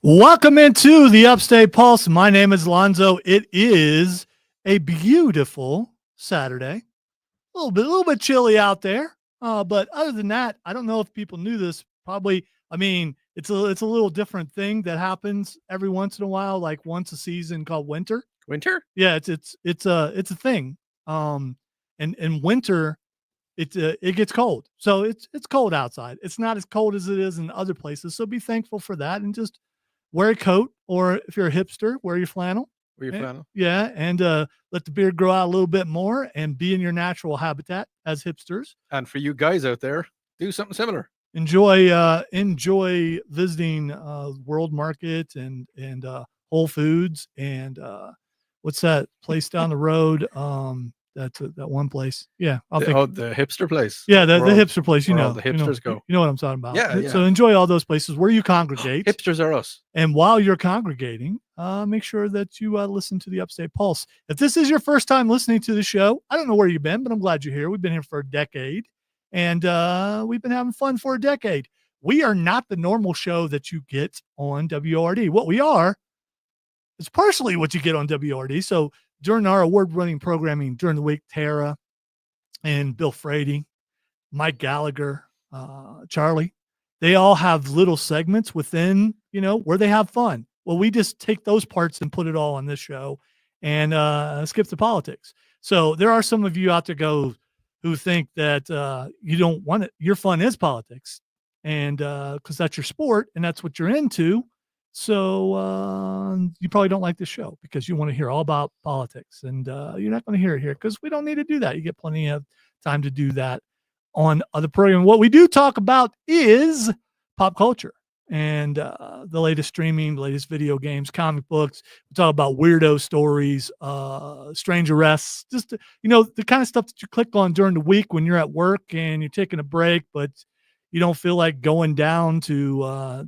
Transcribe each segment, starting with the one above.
Welcome into the Upstate Pulse. My name is Lonzo. It is a beautiful Saturday. A little bit chilly out there. But other than that, I don't know if people knew this. Probably, I mean, it's a little different thing that happens every once in a while, like once a season, called winter. Winter? Yeah, it's a thing. And winter, it gets cold. So it's cold outside. It's not as cold as it is in other places. So be thankful for that and just wear a coat, or if you're a hipster, wear your flannel. Wear your flannel. Yeah, and let the beard grow out a little bit more and be in your natural habitat as hipsters. And for you guys out there, do something similar. Enjoy visiting World Market and Whole Foods and what's that place down the road? That's that one place. Yeah, the hipster place. Yeah, the hipster place. You know, the hipsters go. You know what I'm talking about. Yeah. So enjoy all those places where you congregate. Hipsters are us. And while you're congregating, make sure that you listen to the Upstate Pulse. If this is your first time listening to the show, I don't know where you've been, but I'm glad you're here. We've been here for a decade, and we've been having fun for a decade. We are not the normal show that you get on WRD. What we are is partially what you get on WRD. So during our award-winning programming during the week, Tara and Bill Frady, Mike Gallagher, Charlie, they all have little segments within, where they have fun. Well, we just take those parts and put it all on this show and skip the politics. So there are some of you out there who think that you don't want it. Your fun is politics, and because that's your sport and that's what you're into. So you probably don't like the show because you want to hear all about politics, and you're not going to hear it here because we don't need to do that. You get plenty of time to do that on other programming. What we do talk about is pop culture and the latest streaming, the latest video games, comic books. We talk about weirdo stories, strange arrests, just the kind of stuff that you click on during the week when you're at work and you're taking a break, but you don't feel like going down to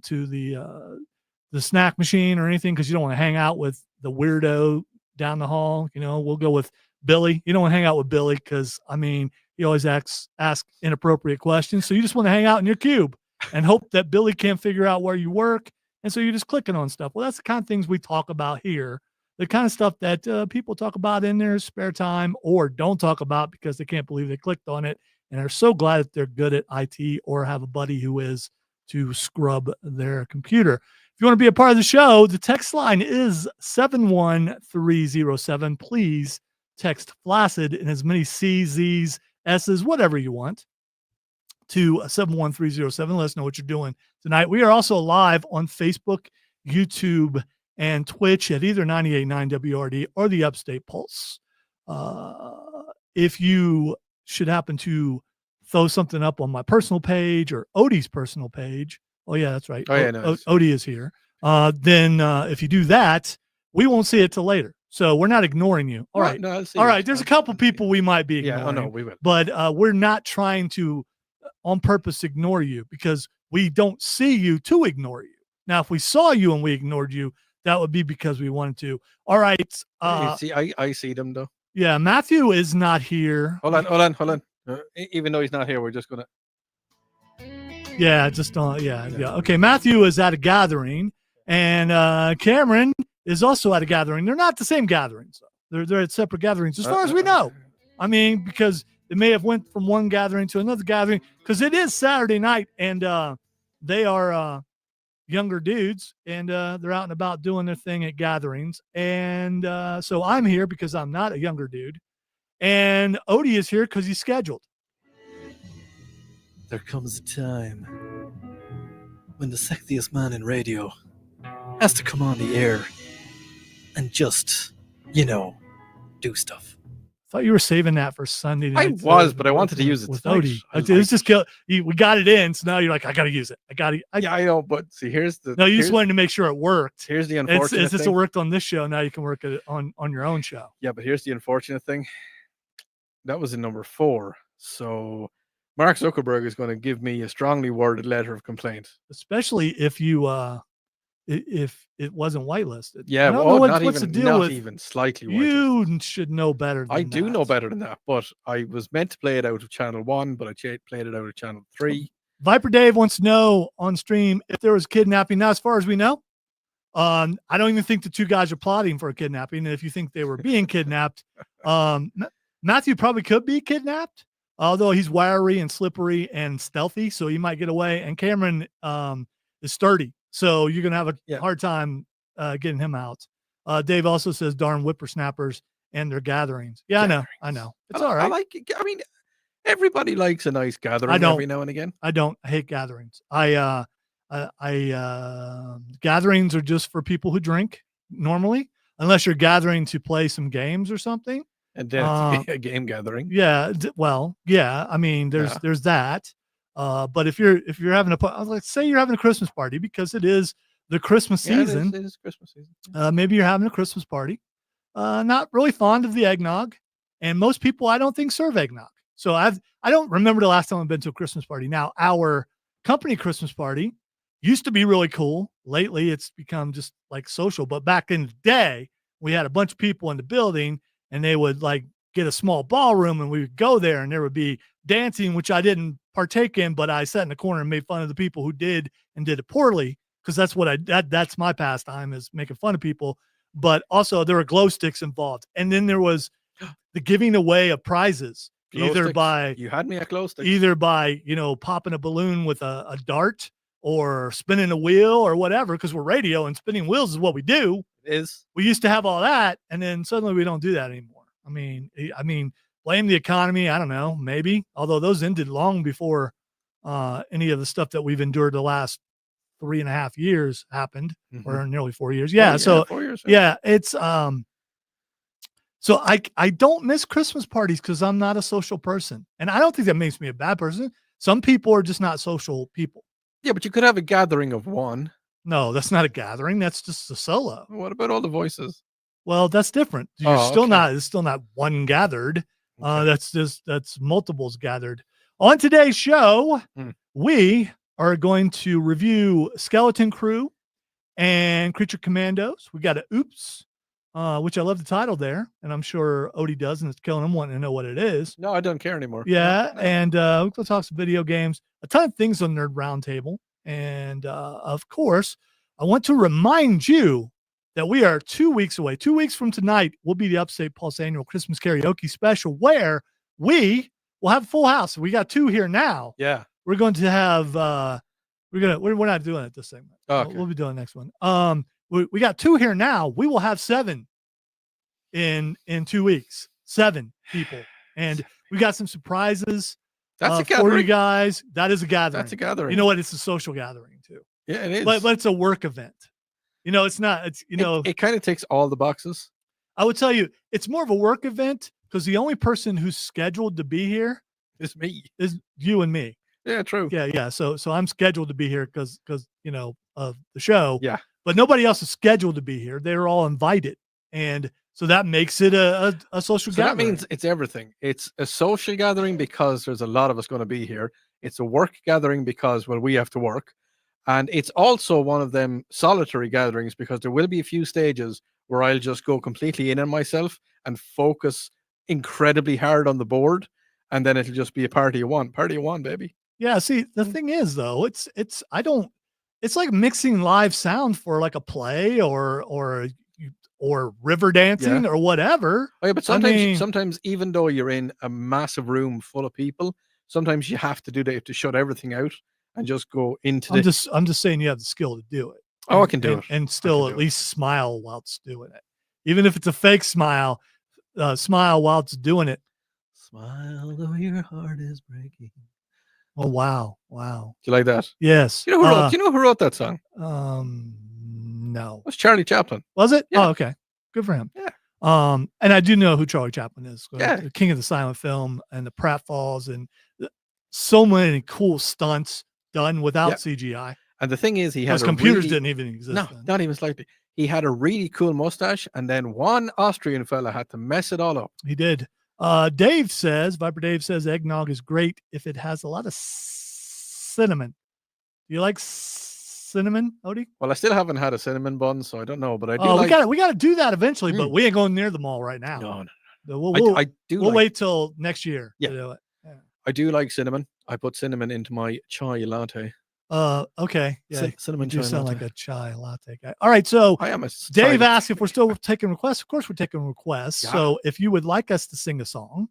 the snack machine or anything because you don't want to hang out with the weirdo down the hall. We'll go with Billy. You don't want to hang out with Billy because, he always asks inappropriate questions. So you just want to hang out in your cube and hope that Billy can't figure out where you work. And so you're just clicking on stuff. Well, that's the kind of things we talk about here. The kind of stuff that people talk about in their spare time or don't talk about because they can't believe they clicked on it and are so glad that they're good at IT or have a buddy who is to scrub their computer. If you want to be a part of the show, the text line is 71307. Please text Flaccid in as many C's, Z's, S's, whatever you want to 71307. Let us know what you're doing tonight. We are also live on Facebook, YouTube, and Twitch at either 98.9 WRD or the Upstate Pulse. If you should happen to throw something up on my personal page or Odie's personal page, oh, yeah, that's right. Oh, yeah, no, Odie is here. Then if you do that, we won't see it till later. So we're not ignoring you. All right. No, all right. There's a couple people we might be ignoring. Yeah, no, we will. But we're not trying to on purpose ignore you because we don't see you to ignore you. Now, if we saw you and we ignored you, that would be because we wanted to. All right. I see them, though. Yeah, Matthew is not here. Hold on. Even though he's not here, we're just going to. Yeah, yeah. Okay, Matthew is at a gathering, and Cameron is also at a gathering. They're not the same gatherings, though. They're at separate gatherings, as far as we know. Because they may have went from one gathering to another gathering, because it is Saturday night, and they are younger dudes, and they're out and about doing their thing at gatherings. And so I'm here because I'm not a younger dude, and Odie is here because he's scheduled. There comes a time when the sexiest man in radio has to come on the air and just, do stuff. I thought you were saving that for Sunday night. I was, but I wanted to use it with tonight. Odie. It's just we got it in, so now you're like, I got to use it. Yeah, I know, but see, here's the. No, you just wanted to make sure it worked. Here's the unfortunate thing. Since it worked on this show, now you can work it on your own show. Yeah, but here's the unfortunate thing. That was in number 4, so Mark Zuckerberg is going to give me a strongly worded letter of complaint, especially if you if it wasn't whitelisted. Yeah, not even slightly whitelisted. You should know better than I do know better than that, but I was meant to play it out of channel 1, but I played it out of channel 3. Viper Dave wants to know on stream if there was kidnapping. Now, as far as we know, I don't even think the two guys are plotting for a kidnapping. And if you think they were being kidnapped, Matthew probably could be kidnapped, although he's wiry and slippery and stealthy, so he might get away. And Cameron is sturdy, so you're gonna have a hard time getting him out. Dave also says, "Darn whippersnappers and their gatherings." Yeah, I know. It's all right. I mean, everybody likes a nice gathering every now and again. I hate gatherings. Gatherings are just for people who drink normally, unless you're gathering to play some games or something. And then it's a game gathering. Yeah. I mean, there's that. But if you're having let's say you're having a Christmas party, because it is the Christmas season. It is Christmas season. Maybe you're having a Christmas party. Not really fond of the eggnog, and most people I don't think serve eggnog. So I don't remember the last time I've been to a Christmas party. Now, our company Christmas party used to be really cool. Lately, it's become just like social. But back in the day, we had a bunch of people in the building, and they would like get a small ballroom, and we would go there, and there would be dancing, which I didn't partake in, but I sat in the corner and made fun of the people who did and did it poorly, because that's what that's my pastime, is making fun of people. But also there were glow sticks involved, and then there was the giving away of prizes. Glow Either sticks. by You had me at glow sticks. Either by popping a balloon with a dart, or spinning a wheel, or whatever, because we're radio and spinning wheels is what we do. It is. We used to have all that, and then suddenly we don't do that anymore. I mean, blame the economy. I don't know, maybe. Although those ended long before any of the stuff that we've endured the last 3.5 years happened, or nearly 4 years. Yeah. 4 years. It's so I don't miss Christmas parties because I'm not a social person, and I don't think that makes me a bad person. Some people are just not social people. Yeah, but you could have a gathering of one. No, that's not a gathering. That's just a solo. What about all the voices? Well, that's different. It's still not one gathered. That's multiples gathered. On today's show, we are going to review Skeleton Crew and Creature Commandos. We got a Oops, which I love the title there, and I'm sure Odie does, and it's killing him wanting to know what it is. No, I don't care anymore. Yeah, no. And we're going to talk some video games, a ton of things on Nerd Roundtable. And of course, I want to remind you that we are 2 weeks away. 2 weeks from tonight will be the Upstate Pulse annual Christmas karaoke special, where we will have a full house. We got 2 here now. Yeah. We're going to have we're not doing it this segment. Oh, okay. We'll be doing the next one. We got 2 here now. We will have 7 in 2 weeks. 7 people. And we got some surprises. That's a for gathering. you guys. That is a gathering. That's a gathering. You know what? It's a social gathering too. Yeah, it is. But it's a work event. It's not. It's it kind of takes all the boxes. I would tell you, it's more of a work event because the only person who's scheduled to be here is me. Is you and me. Yeah, true. Yeah. So I'm scheduled to be here because of the show. Yeah. But nobody else is scheduled to be here. They're all invited, and so that makes it a social gathering. That means it's everything. It's a social gathering because there's a lot of us going to be here. It's a work gathering because, well, we have to work. And it's also one of them solitary gatherings because there will be a few stages where I'll just go completely in on myself and focus incredibly hard on the board. And then it'll just be a party of one, baby. Yeah. See, the thing is though, it's like mixing live sound for like a play or river dancing or whatever. Oh, yeah, but sometimes even though you're in a massive room full of people, sometimes you have to do that. You have to shut everything out and just go into I'm just saying you have the skill to do it. Oh, I can do it. And still at least smile while it's doing it. Even if it's a fake smile, smile while it's doing it. Smile though your heart is breaking. Oh, wow. Do you like that? Yes. Do you know who wrote that song? No. It was Charlie Chaplin. Was it? Yeah. Oh, okay. Good for him. Yeah. And I do know who Charlie Chaplin is. Yeah. The king of the silent film and the pratfalls and so many cool stunts done without CGI. And the thing is, he has computers didn't even exist. No, then. not even slightly. He had a really cool mustache, and then one Austrian fella had to mess it all up. He did. Dave says, Viper Dave says, eggnog is great if it has a lot of cinnamon. Do you like cinnamon, Odie? Well, I still haven't had a cinnamon bun, so I don't know. But I do. We got to do that eventually, but we ain't going near the mall right now. No. We'll wait till next year to do it. Yeah. I do like cinnamon. I put cinnamon into my chai latte. Okay. Yeah. Cinnamon You chai sound latte. like a chai latte guy. All right. So I am a Dave side- asked if we're still taking requests. Of course, we're taking requests. Yeah. So if you would like us to sing a song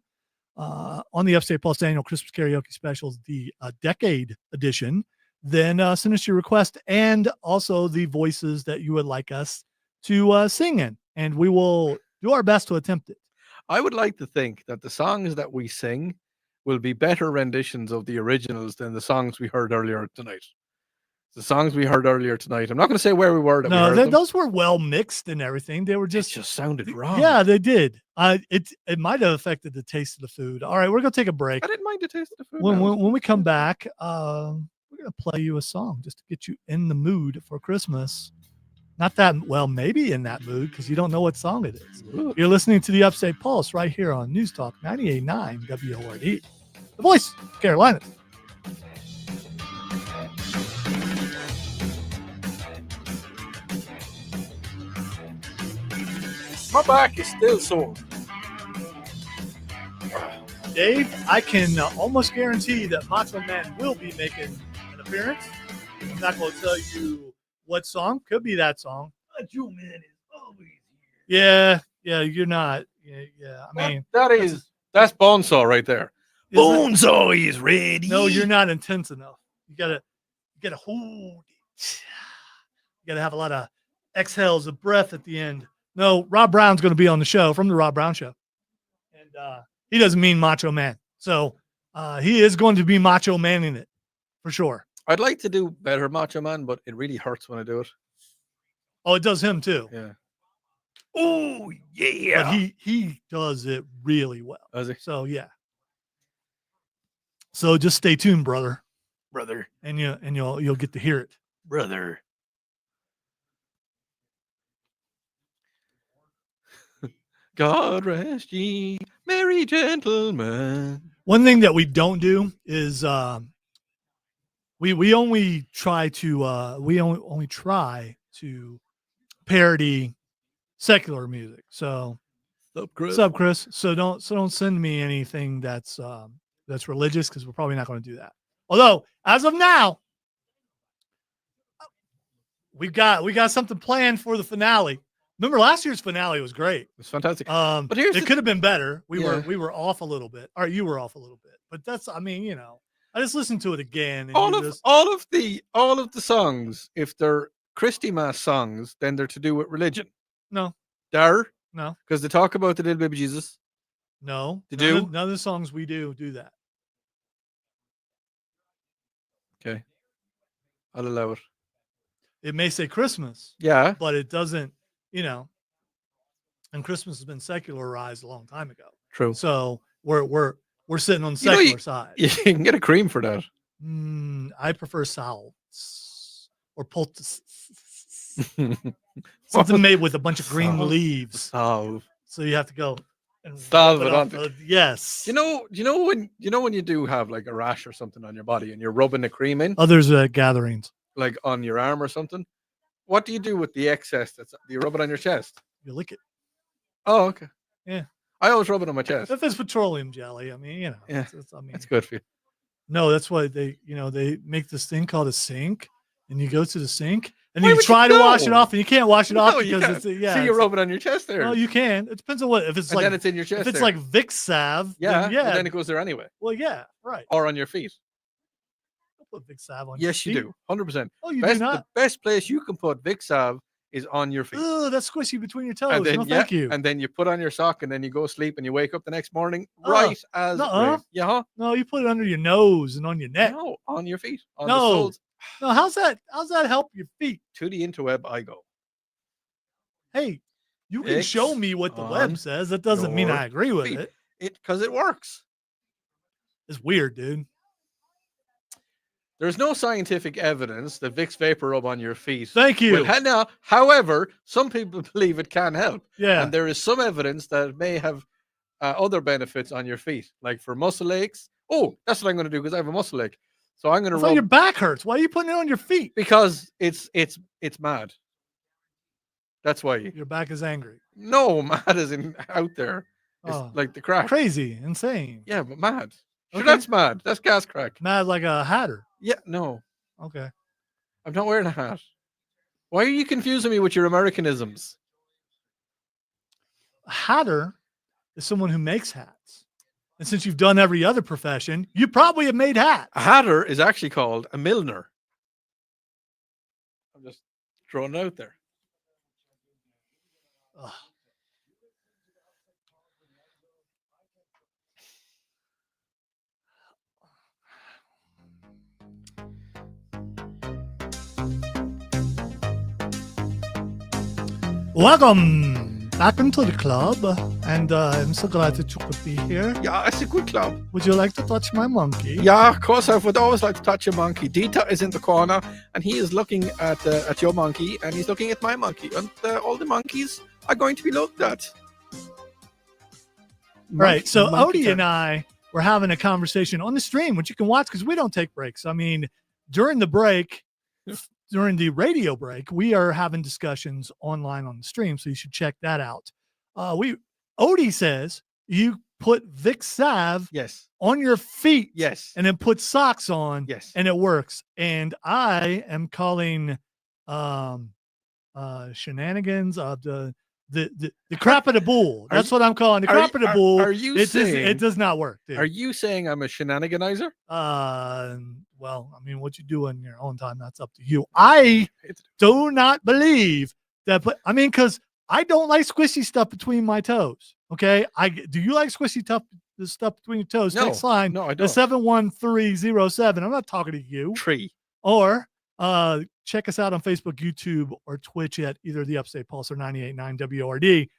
on the Upstate Pulse annual Christmas karaoke specials, the Decade edition, then send us your request and also the voices that you would like us to sing in, and we will do our best to attempt it. I would like to think that the songs that we sing will be better renditions of the originals than the songs we heard earlier tonight. The songs we heard earlier tonight. I'm not going to say where we were. That we No, heard them. those were well mixed and everything. They were It just just sounded wrong. yeah, they did. It might have affected the taste of the food. All right, we're gonna take a break. I didn't mind the taste of the food. When we come back, we're gonna play you a song just to get you in the mood for Christmas. Not that well, maybe in that mood because you don't know what song it is. Ooh. You're listening to the Upstate Pulse right here on News Talk 98.9 WORD, the voice of Carolina. My back is still sore. Dave, I can almost guarantee that Macho Man will be making an appearance. I'm not going to tell you what song. Could be that song. Macho Man is always here. Yeah, you're not. Yeah. I mean, That's Bonesaw right there. Bonesaw is ready. No, you're not intense enough. You gotta hold it. You gotta have a lot of exhales of breath at the end. No, Rob Brown's going to be on the show from the Rob Brown Show, and he doesn't mean Macho Man, so he is going to be Macho Manning it for sure. I'd like to do better Macho Man, but it really hurts when I do it. Oh, it does him too. Yeah. Oh yeah. But he does it really well. Does he? So yeah. So just stay tuned, brother, and you'll get to hear it. Brother. God rest ye, merry gentlemen. One thing that we don't do is we only try to parody secular music. So Sup, Chris. So don't send me anything that's religious because we're probably not going to do that. Although as of now, we got something planned for the finale. Remember last year's finale was great. It's fantastic. But here's it could have been better. We Yeah. were off a little bit. Or you were off a little bit. But that's I just listened to it again. And all of the songs, if they're Christy Mass songs, then they're to do with religion. No. They're No. because they talk about the little baby Jesus. No. They None do? of- None of the songs we do that. Okay, I'll allow it. It may say Christmas, Yeah, but it doesn't, and Christmas has been secularized a long time ago. true. So we're sitting on the You know, secular side. You can get a cream for that. I prefer salves or poultice. Something made with a bunch of green Salve. leaves. Salve. So you have to go and Salve rub it off onto- yes. You know when you do have like a rash or something on your body and you're rubbing the cream in, Others gatherings. like on your arm or something. What do you do with the excess? Do you rub it on your chest? You lick it. Oh, okay. Yeah. I always rub it on my chest. If it's petroleum jelly, Yeah. it's That's good for you. No, that's why they make this thing called a sink, and you go to the sink and Why you would you try to wash it go? off, and you can't wash it off No, you because can't. it's So you rub it on your chest there. No, you can. It depends on what. If it's and like then it's in your chest. if it's there. like Vicks salve, yeah, then yeah. and then it goes there anyway, Well, yeah, right. or on your feet. Don't put Vicks salve on. Yes, your you feet. do. 100%. Oh, you The do not. best place you can put Vicks salve is on your feet. Ugh, that's squishy between your toes. And then, No, thank you. And then you put on your sock, and then you go sleep, and you wake up the next morning Oh, right as nuh-uh. rain. Yeah, huh? No, you put it under your nose and on your neck. No, on your feet. On No. the soles. No, how's that help your feet? To the interweb I go. Hey, you can Vicks show me what the on web says. That doesn't mean your I agree with feet. it. Because it works. It's weird, dude. There's no scientific evidence that Vicks Vapor Rub on your feet. Thank you. However, some people believe it can help. Yeah. And there is some evidence that it may have other benefits on your feet, like for muscle aches. Oh, that's what I'm going to do because I have a muscle ache. So I'm going to I thought rub your back hurts. Why are you putting it on your feet? because it's mad. That's why. Your back is angry. No, mad is in out there. It's Oh, like the crack. crazy, insane. Yeah, but mad. Sure, Okay. that's mad. That's gas crack. Mad like a hatter. Yeah, no. Okay. I'm not wearing a hat. Why are you confusing me with your Americanisms? A hatter is someone who makes hats. And since you've done every other profession, you probably have made hats. A hatter is actually called a milliner. I'm just throwing it out there. Ugh. Welcome back into the club, and I'm so glad that you could be here. Yeah, it's a good club. Would you like to touch my monkey? Yeah, of course. I would always like to touch a monkey. Dita is in the corner, and he is looking at your monkey, and he's looking at my monkey, and all the monkeys are going to be looked at. Right. So Monkey Odie time. and I were having a conversation on the stream, which you can watch because we don't take breaks. I mean, during the break, during the radio break, we are having discussions online on the stream, so you should check that out. Odie says you put Vic Sav Yes. on your feet, Yes. and then put socks on, Yes. and it works. And I am calling shenanigans of the crap of the bull. That's what I'm calling the crap of the bull. Are you saying it does not work, dude. Are you saying I'm a shenaniganizer? Well, I mean, what you do in your own time, that's up to you. I do not believe that, but I mean, because I don't like squishy stuff between my toes. Okay. Do you like squishy stuff between your toes? No, Text line no, I the don't. 71307. I'm not talking to you. Tree. Or check us out on Facebook, YouTube, or Twitch at either the Upstate Pulse or 98.9 WRD.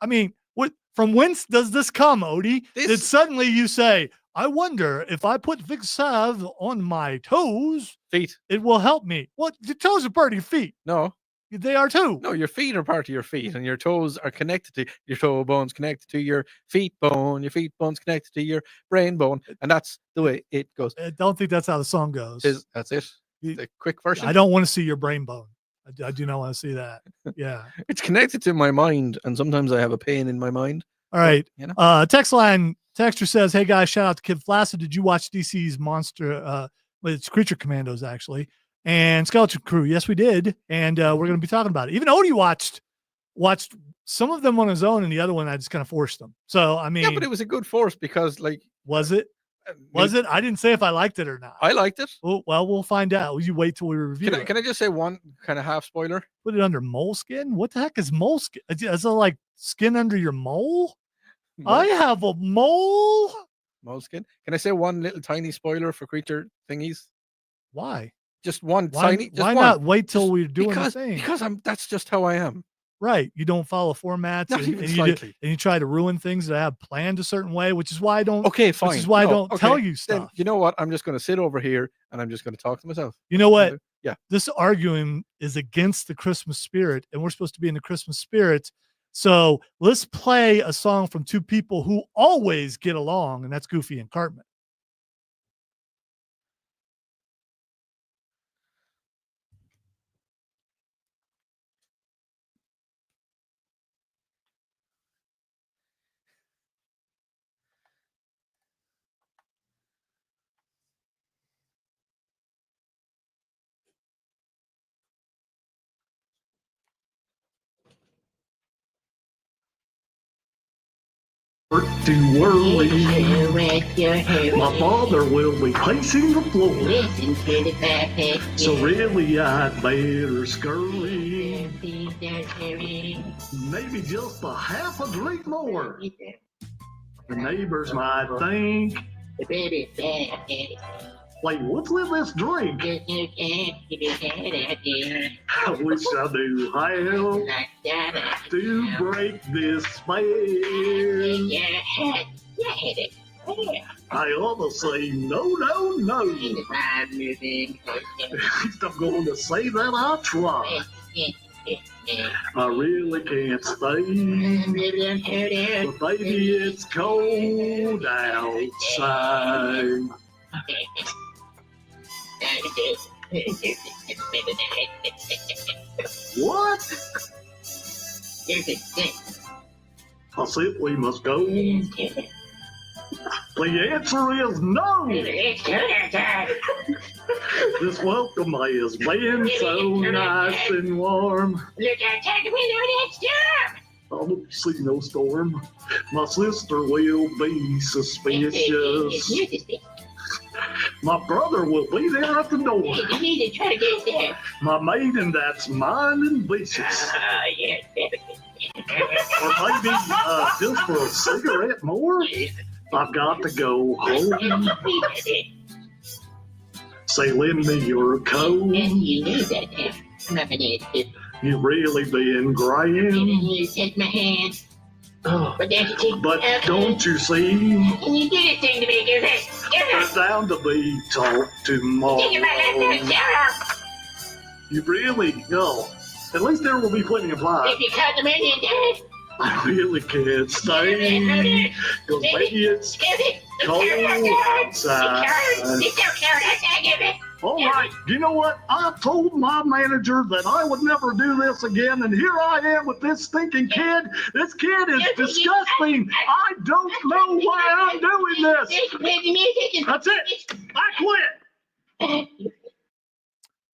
I mean, from whence does this come, Odie? That suddenly you say, I wonder if I put Vic Sav on my toes, feet, it will help me. Well, your toes are part of your feet. No. They are too. No, your feet are part of your feet, and your toes are connected to your toe bones, connected to your feet bone. Your feet bone's connected to your brain bone, and that's the way it goes. I don't think that's how the song goes. That's it. The quick version. I don't want to see your brain bone. I do not want to see that. Yeah. It's connected to my mind, and sometimes I have a pain in my mind. All right. You know? Text line texter says, "Hey guys, shout out to Kid Flaccid. Did you watch DC's Monster? It's Creature Commandos actually, and Skeleton Crew. Yes, we did, and we're going to be talking about it. Even Odie watched some of them on his own, and the other one I just kind of forced them. So I mean, yeah, but it was a good force because, like, was it? Was it? I didn't say if I liked it or not. I liked it. Well, we'll find out. You wait till we review it. Can I just say one kind of half spoiler? Put it under moleskin? What the heck is moleskin? Is it like skin under your mole? I have a mole. Moleskin. Can I say one little tiny spoiler for creature thingies? Why? Just one why, tiny. Just why one. not wait till we're doing because, the thing? Because that's just how I am. Right. You don't follow formats and you try to ruin things that I have planned a certain way, which is why I don't. Okay, fine. Which is why I don't tell you stuff. Then, you know what? I'm just going to sit over here and I'm just going to talk to myself. You know what? Yeah. This arguing is against the Christmas spirit, and we're supposed to be in the Christmas spirit. So let's play a song from two people who always get along, and that's Goofy and Cartman. To worry, my father will be pacing the floor. Listen to the puppet. So really I'd better scurry. Maybe just a half a drink more. The neighbors might think, wait, what's in this drink? I wish I knew how to break this spell. I ought to say no. At least I'm going to say that I tried. I really can't stay, but baby, it's cold outside. What? I simply must go. The answer is no. It's dinner time. This welcome has been so nice and warm. Look outside the window and it's storm. I don't see no storm. My sister will be suspicious. My brother will be there at the door. You need to try to get there. My maiden, that's mine and vicious. Oh, yes. Or maybe just for a cigarette more. I've got to go home. Say, lend me your coat. You knew that, Muffin. You really been grand. You take my hand. Oh, But don't you take but don't you see? Can you do this thing to me? Give it. It's down to be talked tomorrow. Take my left. You really go. At least there will be plenty of light. If you cut the man in there. I really can't stay. Because maybe it's cold outside. All right, you know what? I told my manager that I would never do this again, and here I am with this stinking kid. This kid is disgusting. I don't know why I'm doing this. That's it. I quit.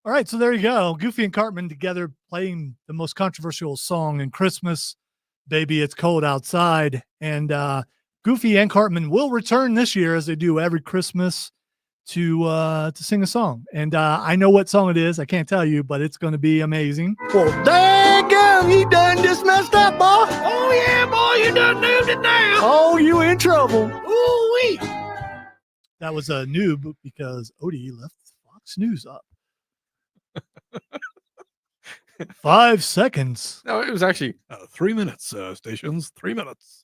All right, so there you go. Goofy and Cartman together playing the most controversial song in Christmas, Baby It's Cold Outside. And Goofy and Cartman will return this year, as they do every Christmas, to sing a song. And I know what song it is. I can't tell you, but it's going to be amazing. Well, daggum, you done just messed up, boy. Oh, yeah, boy, you done moved it down. Oh, you in trouble. Ooh-wee. That was a noob because Odie left Fox News up. 5 seconds. No, it was actually 3 minutes, stations. 3 minutes.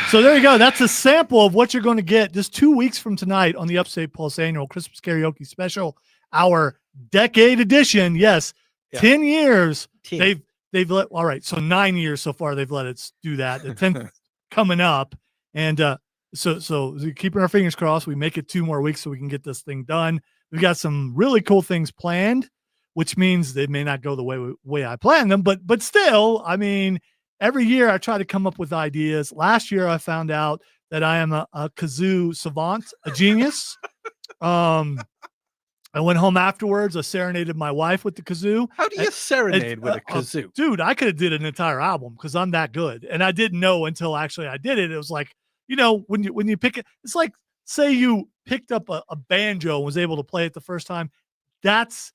So there you go. That's a sample of what you're going to get just 2 weeks from tonight on the Upstate Pulse annual Christmas karaoke special, our decade edition. Yes, Yeah. 10 years. 10. They've let. All right, so 9 years so far they've let us do that. The 10th coming up, and so keeping our fingers crossed. We make it 2 more weeks so we can get this thing done. We've got some really cool things planned, which means they may not go the way I planned them, but still, I mean, every year I try to come up with ideas. Last year I found out that I am a kazoo savant, a genius. I went home afterwards. I serenaded my wife with the kazoo. How do you serenade with a kazoo? Dude, I could have did an entire album because I'm that good. And I didn't know until actually I did it. It was like, you know, when you pick it, it's like, say you picked up a banjo and was able to play it the first time. That's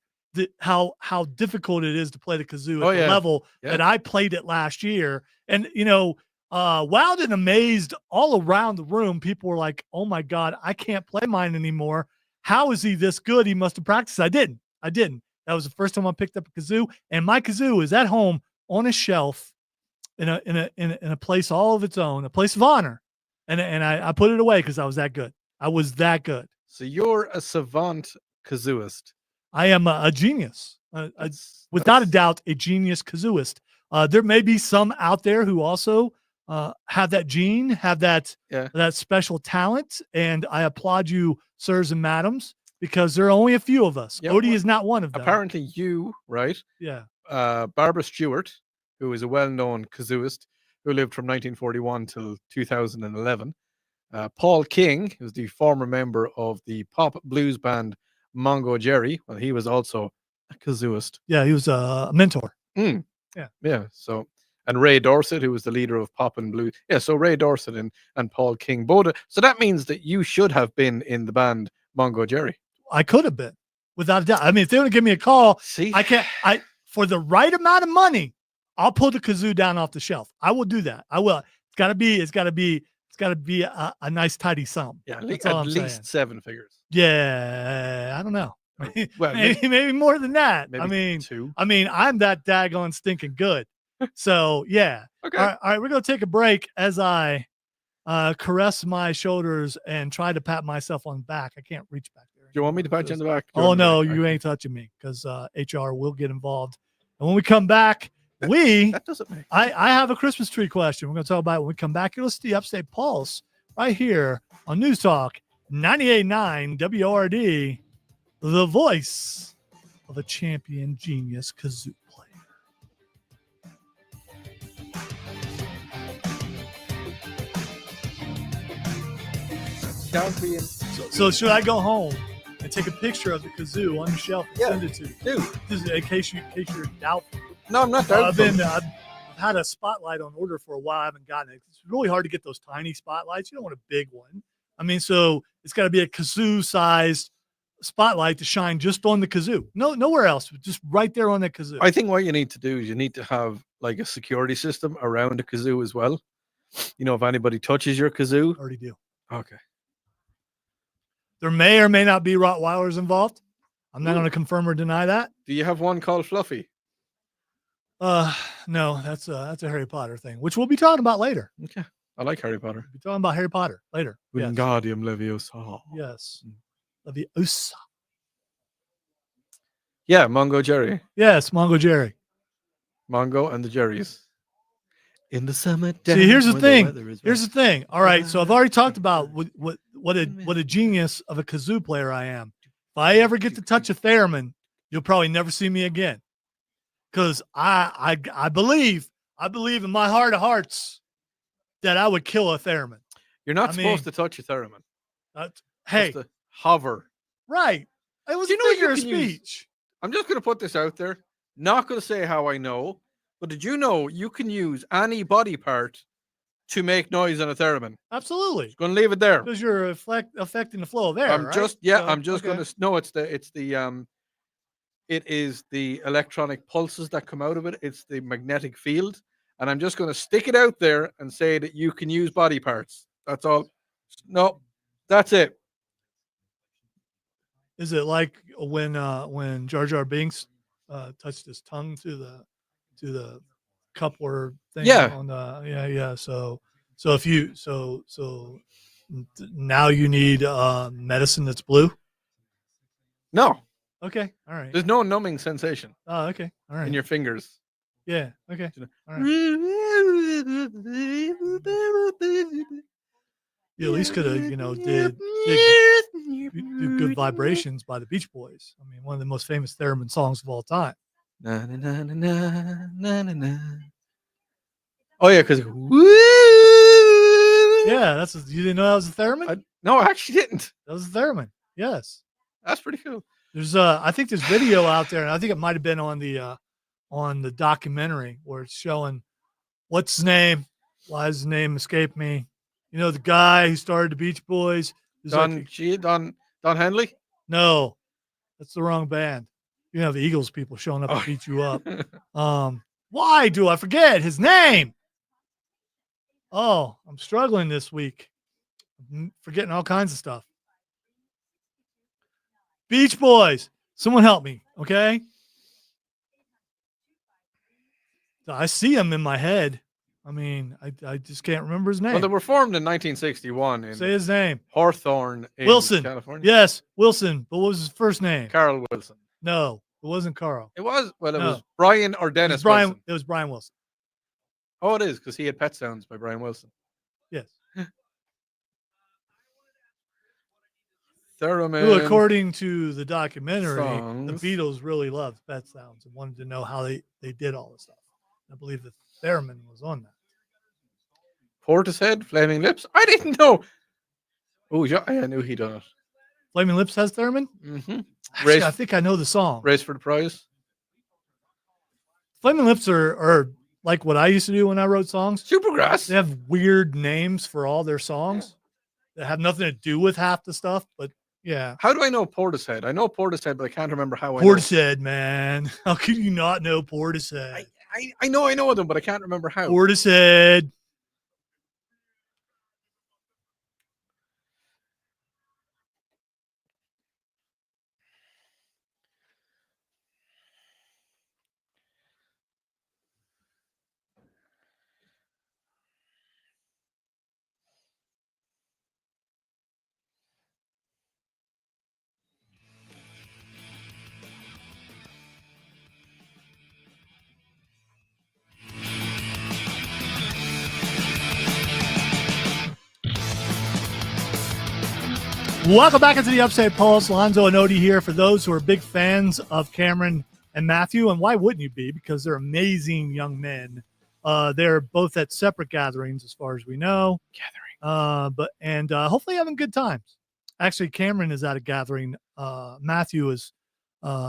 how difficult it is to play the kazoo at the level that I played it last year. And, you know, wowed and amazed all around the room. People were like, oh my God, I can't play mine anymore. How is he this good? He must have practiced. I didn't. That was the first time I picked up a kazoo, and my kazoo is at home on a shelf in a place all of its own, a place of honor. And I put it away because I was that good. I was that good. So you're a savant kazooist. I am a genius, without a doubt, a genius kazooist. There may be some out there who also have that gene, have that special talent, and I applaud you, sirs and madams, because there are only a few of us. Odie is not one of them. Apparently you, right? Yeah. Barbara Stewart, who is a well-known kazooist, who lived from 1941 till 2011. Paul King, who's the former member of the pop blues band Mongo Jerry. Well, he was also a kazooist. Yeah, he was a mentor. Yeah. So, and Ray Dorset, who was the leader of pop and blues. Yeah, so Ray Dorset and Paul King both. So that means that you should have been in the band Mongo Jerry. I could have been, without a doubt. I mean, if they want to give me a call, see, for the right amount of money, I'll pull the kazoo down off the shelf. I will do that. I will. It's got to be a nice tidy sum. Yeah, at least 7 figures. Yeah, I don't know. Well, maybe more than that. Maybe I mean, 2. I'm that daggone stinking good. So yeah. Okay. All right, we're gonna take a break as I caress my shoulders and try to pat myself on the back. I can't reach back there. Do you want me to pat you on the back? Oh no, you ain't touching me because HR will get involved. And when we come back, that doesn't make. I have a Christmas tree question. We're gonna talk about it when we come back. You're listening to the Upstate Pulse right here on News Talk 98.9 WRD, the voice of a champion genius kazoo player. can't be in. So should I go home and take a picture of the kazoo on the shelf and Yeah. send it to you? Dude, Just in case you're doubtful. no, I'm not I've doubtful. had a spotlight on order for a while. I haven't gotten it. It's really hard to get those tiny spotlights. You don't want a big one. I mean, so it's got to be a kazoo-sized spotlight to shine just on the kazoo. Nowhere else. Just right there on the kazoo. I think what you need to do is you need to have like a security system around the kazoo as well. You know, if anybody touches your kazoo. already do. Okay. There may or may not be Rottweilers involved. I'm not Ooh. going to confirm or deny that. Do you have one called Fluffy? No, that's a Harry Potter thing, which we'll be talking about later. Okay. I like Harry Potter. We'll be talking about Harry Potter later. Yes. Wingardium Leviosa. Yes. Leviosa. Yeah, Mongo Jerry. Yes, Mongo Jerry. Mongo and the Jerrys. In the summer. See, here's the thing. Here's the thing. All right, so I've already talked about what a genius of a kazoo player I am. If I ever get to touch a theremin, you'll probably never see me again. Because I believe in my heart of hearts that I would kill a theremin. You're not supposed to touch a theremin. Hey, Supposed to hover. right. It was Do a you know figure you of can use- speech. I'm just going to put this out there. Not going to say how I know, but did you know you can use any body part to make noise on a theremin? Absolutely. Going to leave it there. Because you're affecting the flow of air. I'm right? just So, going to no. It is the electronic pulses that come out of it. It's the magnetic field, and I'm just going to stick it out there and say that you can use body parts. That's all. No, that's it. Is it like when Jar Jar Binks touched his tongue to the coupler thing? Yeah. On the yeah. So if you now you need medicine that's blue. No, Okay. All right. there's no numbing sensation Oh, okay. All right. in your fingers. Yeah. Okay. All right. You at least could have did do good vibrations by the Beach Boys. I mean, one of the most famous theremin songs of all time. Na, na, na, na, na, na, na. Oh yeah, because Yeah, you didn't know that was a theremin? no, I actually didn't. That was a theremin. Yes. That's pretty cool. There's I think there's video out there, and I think it might have been on the documentary where it's showing what's his name? Why does his name escape me? You know, the guy who started the Beach Boys. Don Henley. No, that's the wrong band. You know, the Eagles people showing up to beat you up. Why do I forget his name? Oh, I'm struggling this week. I'm forgetting all kinds of stuff. Beach Boys. Someone help me, okay? I see him in my head. I mean, I just can't remember his name. Well, they were formed in 1961 in Say his name. Hawthorne, in Wilson. California. Yes, Wilson. But what was his first name? Carl Wilson. No, it wasn't Carl. It was it No. was Brian or It was Dennis Brian. Wilson. It was Brian Wilson. Oh, it is because he had Pet Sounds by Brian Wilson. Yes. Theremin. Who, according to the documentary, songs. the Beatles really loved Pet Sounds and wanted to know how they did all this stuff. I believe the theremin was on that. Portishead, Flaming Lips. I didn't know. Oh, yeah, I knew he done it. Flaming Lips has theremin? Mm-hmm. Actually, I think I know the song. Race for the Prize. Flaming Lips are like what I used to do when I wrote songs. Supergrass. They have weird names for all their songs that have nothing to do with half the stuff, but yeah. How do I know Portishead? I know Portishead, but I can't remember how I know. Portishead, man. How could you not know Portishead? I know them, but I can't remember how. Portishead. Welcome back into the Upstate Pulse. Lonzo and Odie here for those who are big fans of Cameron and Matthew. And why wouldn't you be? Because they're amazing young men. They're both at separate gatherings, as far as we know. But hopefully having good times. Actually, Cameron is at a gathering. Matthew is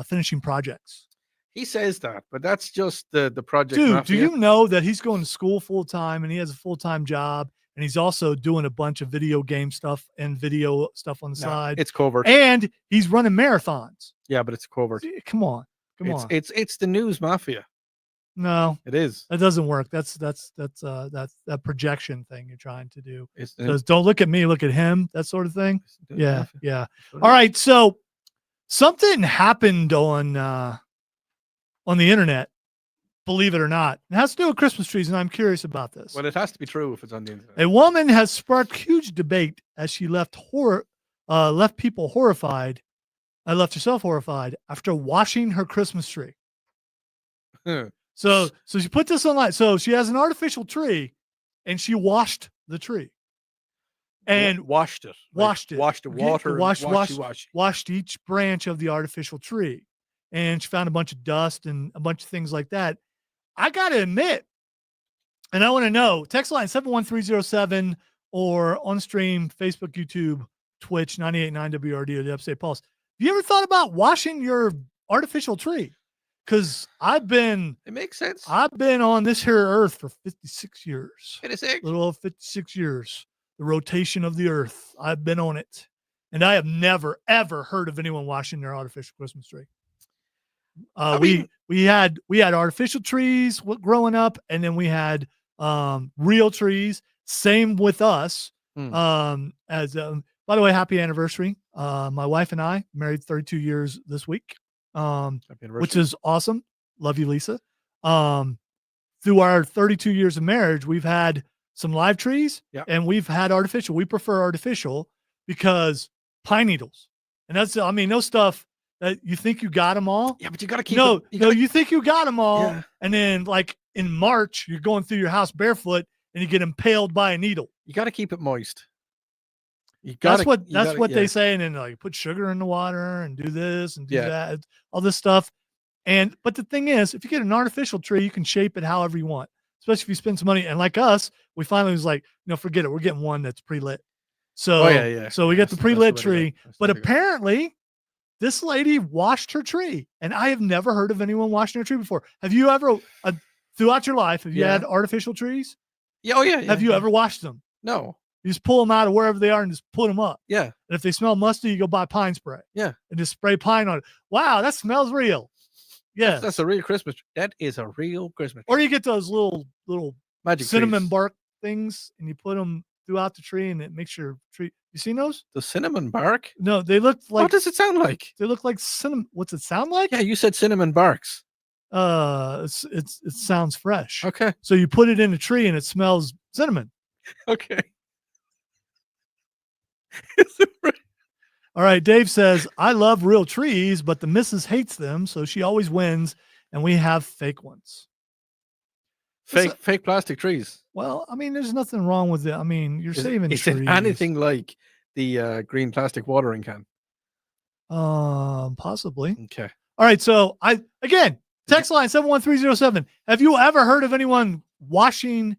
finishing projects. He says that, but that's just the project. Dude, mafia. do you know that he's going to school full time and he has a full time job and he's also doing a bunch of video game stuff and video stuff on the No, side, it's covert. and he's running marathons. Yeah, but it's covert. Come on. It's the news mafia. No, It is. that doesn't work. That's that projection thing you're trying to do. It's Says, don't look at me, look at him, that sort of thing. the Yeah, mafia. yeah. All right, so something happened on the internet, believe it or not. It has to do with Christmas trees, and I'm curious about this. Well, it has to be true if it's on the internet. A woman has sparked huge debate as she left people horrified. Left herself horrified after washing her Christmas tree. So she put this online. So she has an artificial tree, and she washed the tree, and washed it. washed it. Washed the water. Washed each branch of the artificial tree, and she found a bunch of dust and a bunch of things like that. I gotta admit, and I want to know. Text line 71307 or on stream Facebook, YouTube, Twitch 98.9 WRD or the Upstate Pulse. Have you ever thought about washing your artificial tree? Because It makes sense. I've been on this here earth for 56 years. 56. Little over 56 years. The rotation of the earth. I've been on it. And I have never, ever heard of anyone washing their artificial Christmas tree. We had artificial trees growing up, and then we had real trees. Same with us. By the way, happy anniversary. My wife and I married 32 years this week. Which is awesome. Love you, Lisa. Through our 32 years of marriage, we've had some live trees and we've had artificial. We prefer artificial because pine needles. And that's, no stuff that you think you got them all. Yeah, but you got to keep you think you got them all. Yeah. And then like in March, you're going through your house barefoot and you get impaled by a needle. You got to keep it moist. That's what they say. And then like put sugar in the water and do this and do that, all this stuff. But the thing is, if you get an artificial tree, you can shape it however you want, especially if you spend some money. And like us, we finally was like, forget it. We're getting one that's pre-lit. So, so we get the pre-lit tree, but apparently this lady washed her tree, and I have never heard of anyone washing their tree before. Have you ever, throughout your life, have you had artificial trees? Yeah. Oh yeah. Have you ever washed them? No. You just pull them out of wherever they are and just put them up. Yeah. And if they smell musty, you go buy pine spray. Yeah. And just spray pine on it. Wow, that smells real. Yeah. That's a real Christmas tree. That is a real Christmas tree. Or you get those little magic cinnamon trees. bark things and you put them throughout the tree and it makes your tree. You seen those? The cinnamon bark? No, they look like. What does it sound like? They look like cinnamon. What's it sound like? Yeah, you said cinnamon barks. It sounds fresh. Okay. So you put it in a tree and it smells cinnamon. Okay. All right. Dave says, I love real trees, but the missus hates them. So she always wins. And we have fake ones. Fake plastic trees. Well, there's nothing wrong with it. You're saving trees. Is it anything like the green plastic watering can? Possibly. Okay. All right. So text line 71307. Have you ever heard of anyone washing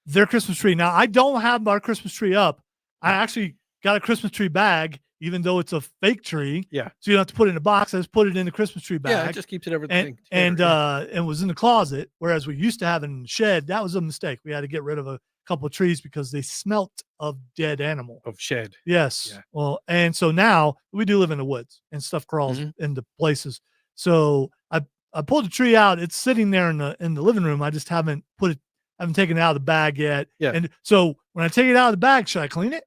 their Christmas tree? Now, I don't have our Christmas tree up. I actually got a Christmas tree bag, even though it's a fake tree. Yeah. So you don't have to put it in a box. I just put it in the Christmas tree bag. Yeah, it just keeps it everything. And it was in the closet, whereas we used to have it in the shed. That was a mistake. We had to get rid of a couple of trees because they smelt of dead animal. Of shed. Yes. Yeah. Well, and so now we do live in the woods and stuff crawls into places. So I pulled the tree out. It's sitting there in the living room. I just haven't taken it out of the bag yet. Yeah. And so when I take it out of the bag, should I clean it?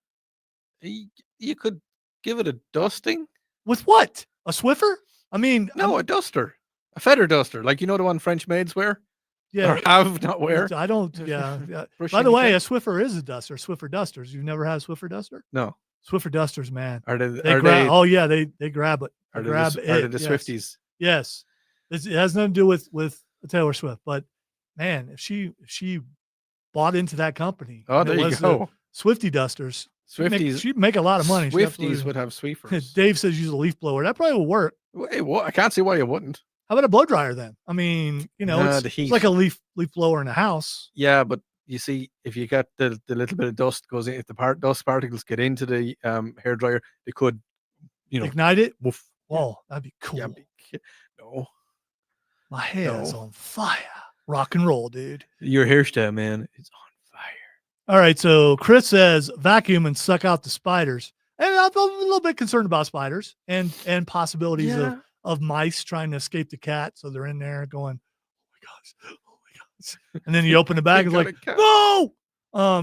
You could give it a dusting. With what? A Swiffer? No, a duster. A feather duster. Like, the one French maids wear? Yeah. Or have not wear? I don't. Yeah. Brushing By the way, your a Swiffer is a duster. Swiffer dusters. You've never had a Swiffer duster? No. Swiffer dusters, man. Are they They grab. Oh yeah, they grab it. Are They they grab the, are they the yes. Swifties? Yes. It has nothing to do with Taylor Swift, but man, if she bought into that company, Oh, and it there you was go. Swifty dusters. Swifties. She'd make a lot of money. She Swifties absolutely- would have Swifers. Dave says use a leaf blower. That probably will work. Wait, what? I can't see why you wouldn't. How about a blow dryer then? the it's heat. like a leaf blower in a house. Yeah, but you see, if you get the little bit of dust goes in, if the dust particles get into the hair dryer, they could, Ignite it. woof. Oh, that'd be cool. Yeah, no, My hair is no. on fire. Rock and roll, dude. Your hairstyle, man, is on fire. All right. So Chris says vacuum and suck out the spiders. And I'm a little bit concerned about spiders and possibilities of mice trying to escape the cat. So they're in there going, oh my gosh. And then you open the bag and it's like, no.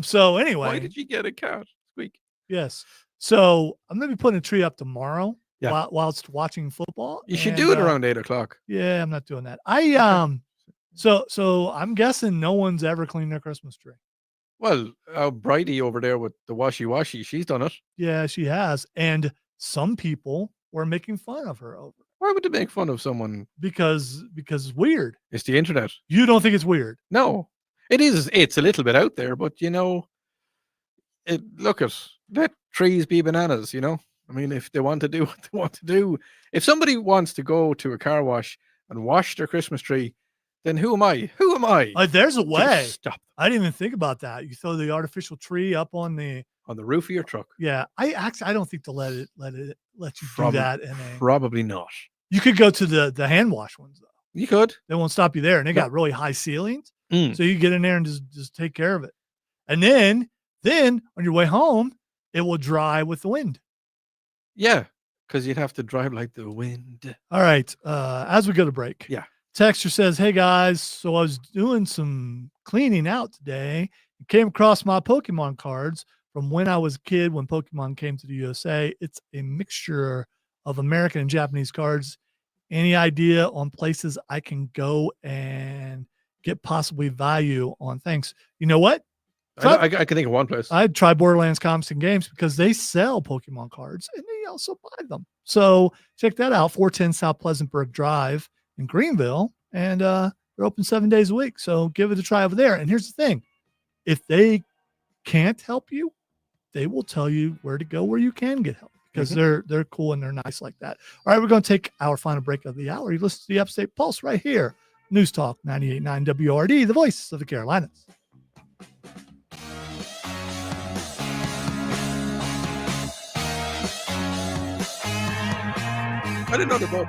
So anyway. Why did you get a cat? Squeak. Yes. So I'm gonna be putting a tree up tomorrow Yeah. whilst watching football. You should do it around 8 o'clock. Yeah, I'm not doing that. So I'm guessing no one's ever cleaned their Christmas tree. Well, Bridie over there with the washy, she's done it. Yeah, she has. And some people were making fun of her over it Why would they make fun of someone? because it's weird. It's the internet. You don't think it's weird? No, it is. It's a little bit out there, but let trees be bananas. I mean, if they want to do what they want to do, if somebody wants to go to a car wash and wash their Christmas tree, then who am I? Who am I? There's a to way. stop I didn't even think about that. You throw the artificial tree up on the roof of your truck. Yeah. I don't think they'll let you do that. Probably not. You could go to the hand wash ones though. You could. They won't stop you there, and they got really high ceilings, so you get in there and just take care of it. And then on your way home, it will dry with the wind. Yeah, because you'd have to drive like the wind. All right. As we go to break. Yeah. Texter says, hey guys, so I was doing some cleaning out today and came across my Pokemon cards from when I was a kid when Pokemon came to the USA. It's a mixture of American and Japanese cards. Any idea on places I can go and get possibly value on? Thanks. You know what? I can think of one place. I'd try Borderlands Comics and Games because they sell Pokemon cards and they also buy them. So check that out. 410 South Pleasantburg Drive in Greenville. And they're open 7 days a week. So give it a try over there. And here's the thing. If they can't help you, they will tell you where to go where you can get help because they're cool and they're nice like that. All right, we're going to take our final break of the hour. You listen to the Upstate Pulse right here. News Talk 98.9 WRD, the voice of the Carolinas. I didn't know the boat.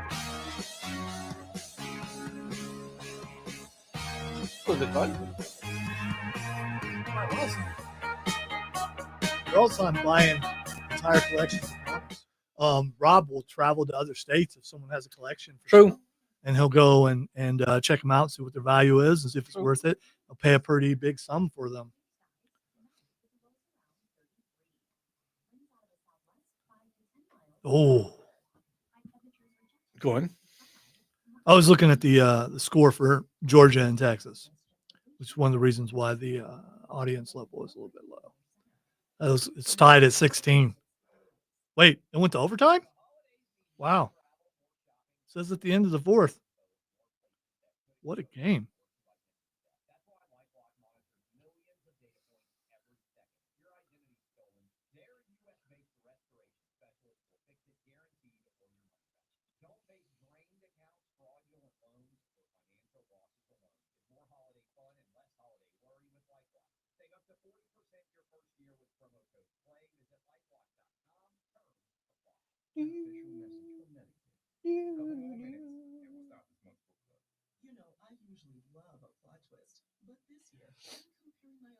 Was it fun? Also, I'm buying entire collection of books. Rob will travel to other states if someone has a collection. True. And he'll go and check them out, see what their value is, and see if it's worth it. He'll pay a pretty big sum for them. Oh. Go on. I was looking at the score for Georgia and Texas, which is one of the reasons why the audience level is a little bit low. It's tied at 16. Wait, it went to overtime? Wow. It says at the end of the fourth. What a game.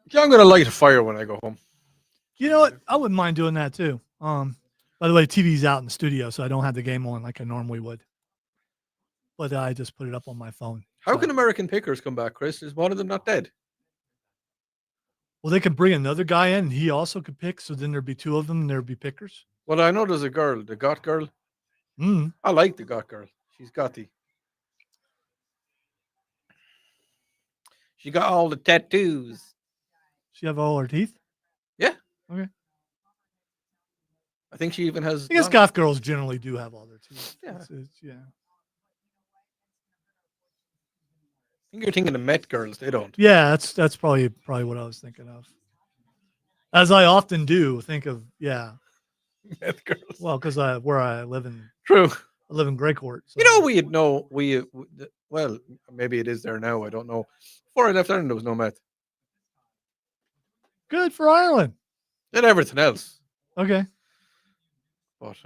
Yeah, I'm gonna light a fire when I go home. You know what? I wouldn't mind doing that too. By the way, TV's out in the studio, so I don't have the game on like I normally would. But I just put it up on my phone. How can American Pickers come back, Chris? Is one of them not dead? Well, they could bring another guy in, and he also could pick. So then there'd be two of them, and there'd be pickers. Well, I know there's a girl, the Got Girl. I like the Got Girl. She's gothy. She got all the tattoos. She have all her teeth? Yeah. Okay. I think she even has. I guess goth girls generally do have all their teeth. Yeah. Yeah. I think you're thinking of Met girls. They don't. Yeah, that's probably what I was thinking of. As I often do think of, Met girls. Well, because where I live in. True. I live in Greycourt. So. Well, maybe it is there now. I don't know. Before I left Ireland, there was no Met. Good for Ireland. and everything else. Okay. But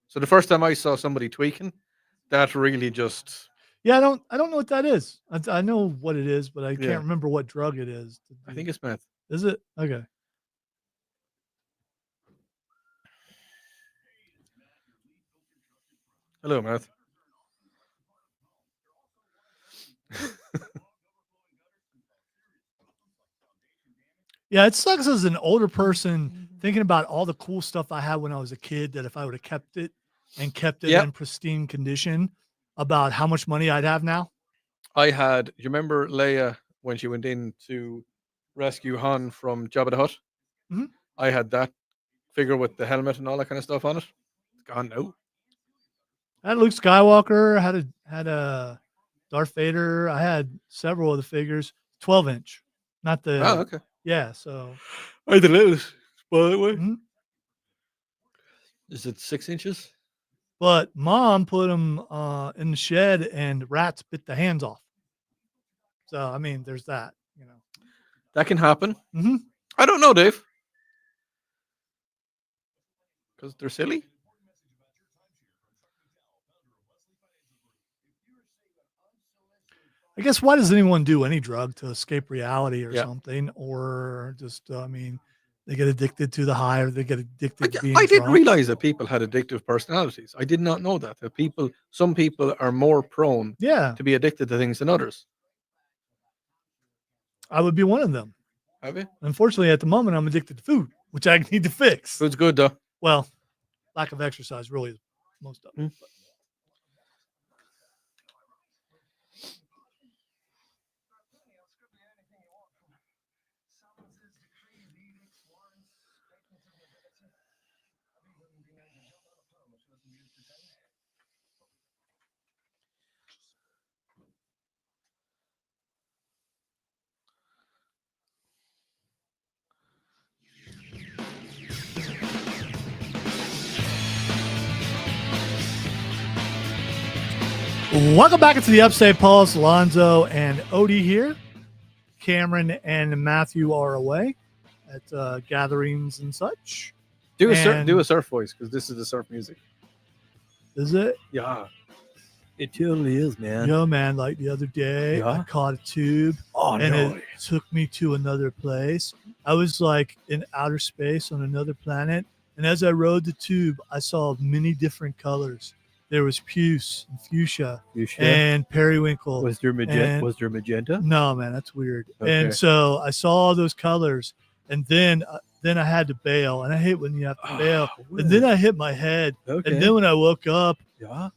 so the first time I saw somebody tweaking, that really just Yeah, I don't know what that is. I know what it is, but I Yeah. can't remember what drug it is. I think it's meth. Is it? Okay. Hello, meth. Yeah, it sucks as an older person thinking about all the cool stuff I had when I was a kid that if I would have kept it Yep. in pristine condition, about how much money I'd have now. I had. Do you remember Leia when she went in to rescue Han from Jabba the Hutt? Mhm. I had that figure with the helmet and all that kind of stuff on it. It's gone now. I had Luke Skywalker, had a Darth Vader. I had several of the figures, 12-inch, not the Oh, okay. yeah. So I had the little, by the way. Mhm. Is it 6 inches? But Mom put them in the shed, and rats bit the hands off. So I mean, there's that. That can happen. Mhm. I don't know, Dave. Because they're silly. I guess why does anyone do any drug to escape reality or Yeah. something, or just I mean, they get addicted to the high, or they get addicted to being I didn't drunk. realize that people had addictive personalities. I did not know that. Some people are more prone Yeah, to be addicted to things than others. I would be one of them. Have you? Unfortunately, at the moment, I'm addicted to food, which I need to fix. Food's good though. Well, lack of exercise really is most of it. Mm. but- Welcome back into the Upstate Pulse. Lonzo and Odie here. Cameron and Matthew are away at gatherings and such. Do And- a surf voice because this is the surf music. Is it? Yeah. It totally is, man. Yo, man, like the other day, I Yeah? caught a tube Oh, and no. it took me to another place. I was like in outer space on another planet. And as I rode the tube, I saw many different colors. There was puce and fuchsia and periwinkle. Was there magenta? and- Was there magenta? No, man, that's weird. Okay. And so I saw all those colors, and then I had to bail, and I hate when you have to bail. And then I hit my head, okay. and then when I woke up, yeah,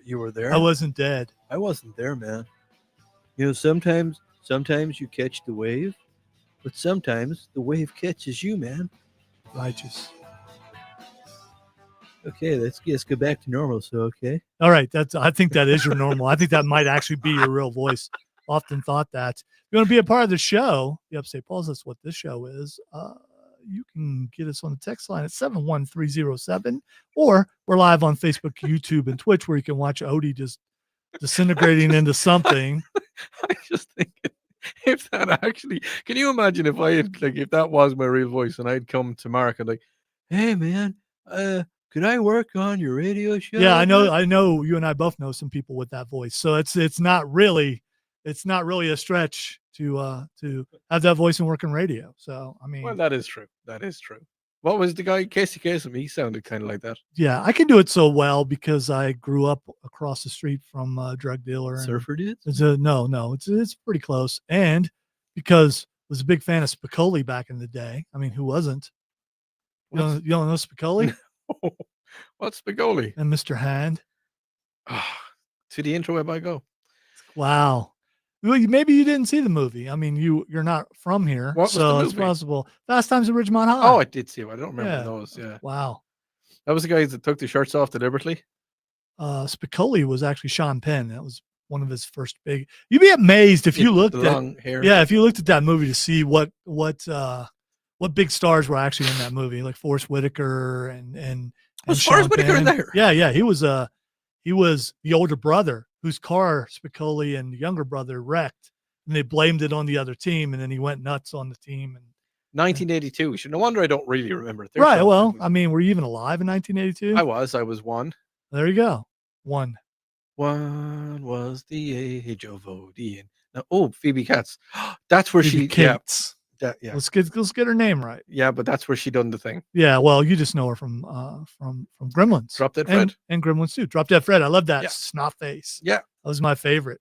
you were there. I wasn't dead. I wasn't there, man. You know, sometimes you catch the wave, but sometimes the wave catches you, man. Righteous. Okay, let's go back to normal. So, okay. All right, I think that is your normal. I think that might actually be your real voice. Often thought that. If you want to be a part of the show, the Upstate Pulse, that's what this show is. You can get us on the text line at 71307, or we're live on Facebook, YouTube, and Twitch, where you can watch Odie just disintegrating into something. I just think if that actually, can you imagine if I had if that was my real voice and I'd come to Mark and hey man, could I work on your radio show? Yeah, I know. You and I both know some people with that voice, so it's not really a stretch to have that voice and work in radio. So I mean, Well, that is true. That is true. What was the guy Casey Kasem? He sounded kind of like that. yeah, I can do it so well because I grew up across the street from a drug dealer. and Surfer dudes? it's pretty close, and because I was a big fan of Spicoli back in the day. I mean, who wasn't? You don't know Spicoli What's Spigoli? and Mr. Hand? To the interweb I go. Wow. Well, maybe you didn't see the movie. I mean, you're not from here, What was the so it's movie? possible. Fast Times at Ridgemont High. Oh, I did see it. I don't remember Yeah. those. Yeah, Wow. that was the guy that took the shirts off deliberately. Spicoli was actually Sean Penn. That was one of his first big. You'd be amazed if you looked the at long hair. yeah, if you looked at that movie to see what big stars were actually in that movie, like Forrest Whitaker and Was Sean Forrest Whitaker in Penn. there? Yeah, he was the older brother whose car Spicoli and the younger brother wrecked. and they blamed it on the other team, and then he went nuts on the team. And 1982. No wonder I don't really remember it. There's right. some Well, things. I mean, were you even alive in 1982? I was one. There you go. One. One was the age of Odeon. Now, oh, Phoebe Katz. That's where Phoebe she. Cates. Yeah. Let's get her name right. Yeah, but that's where she done the thing. Yeah. Well, you just know her from Gremlins. Drop Dead Fred. And Gremlins too. Drop Dead Fred. I love that Yeah. snot face. Yeah. That was my favorite.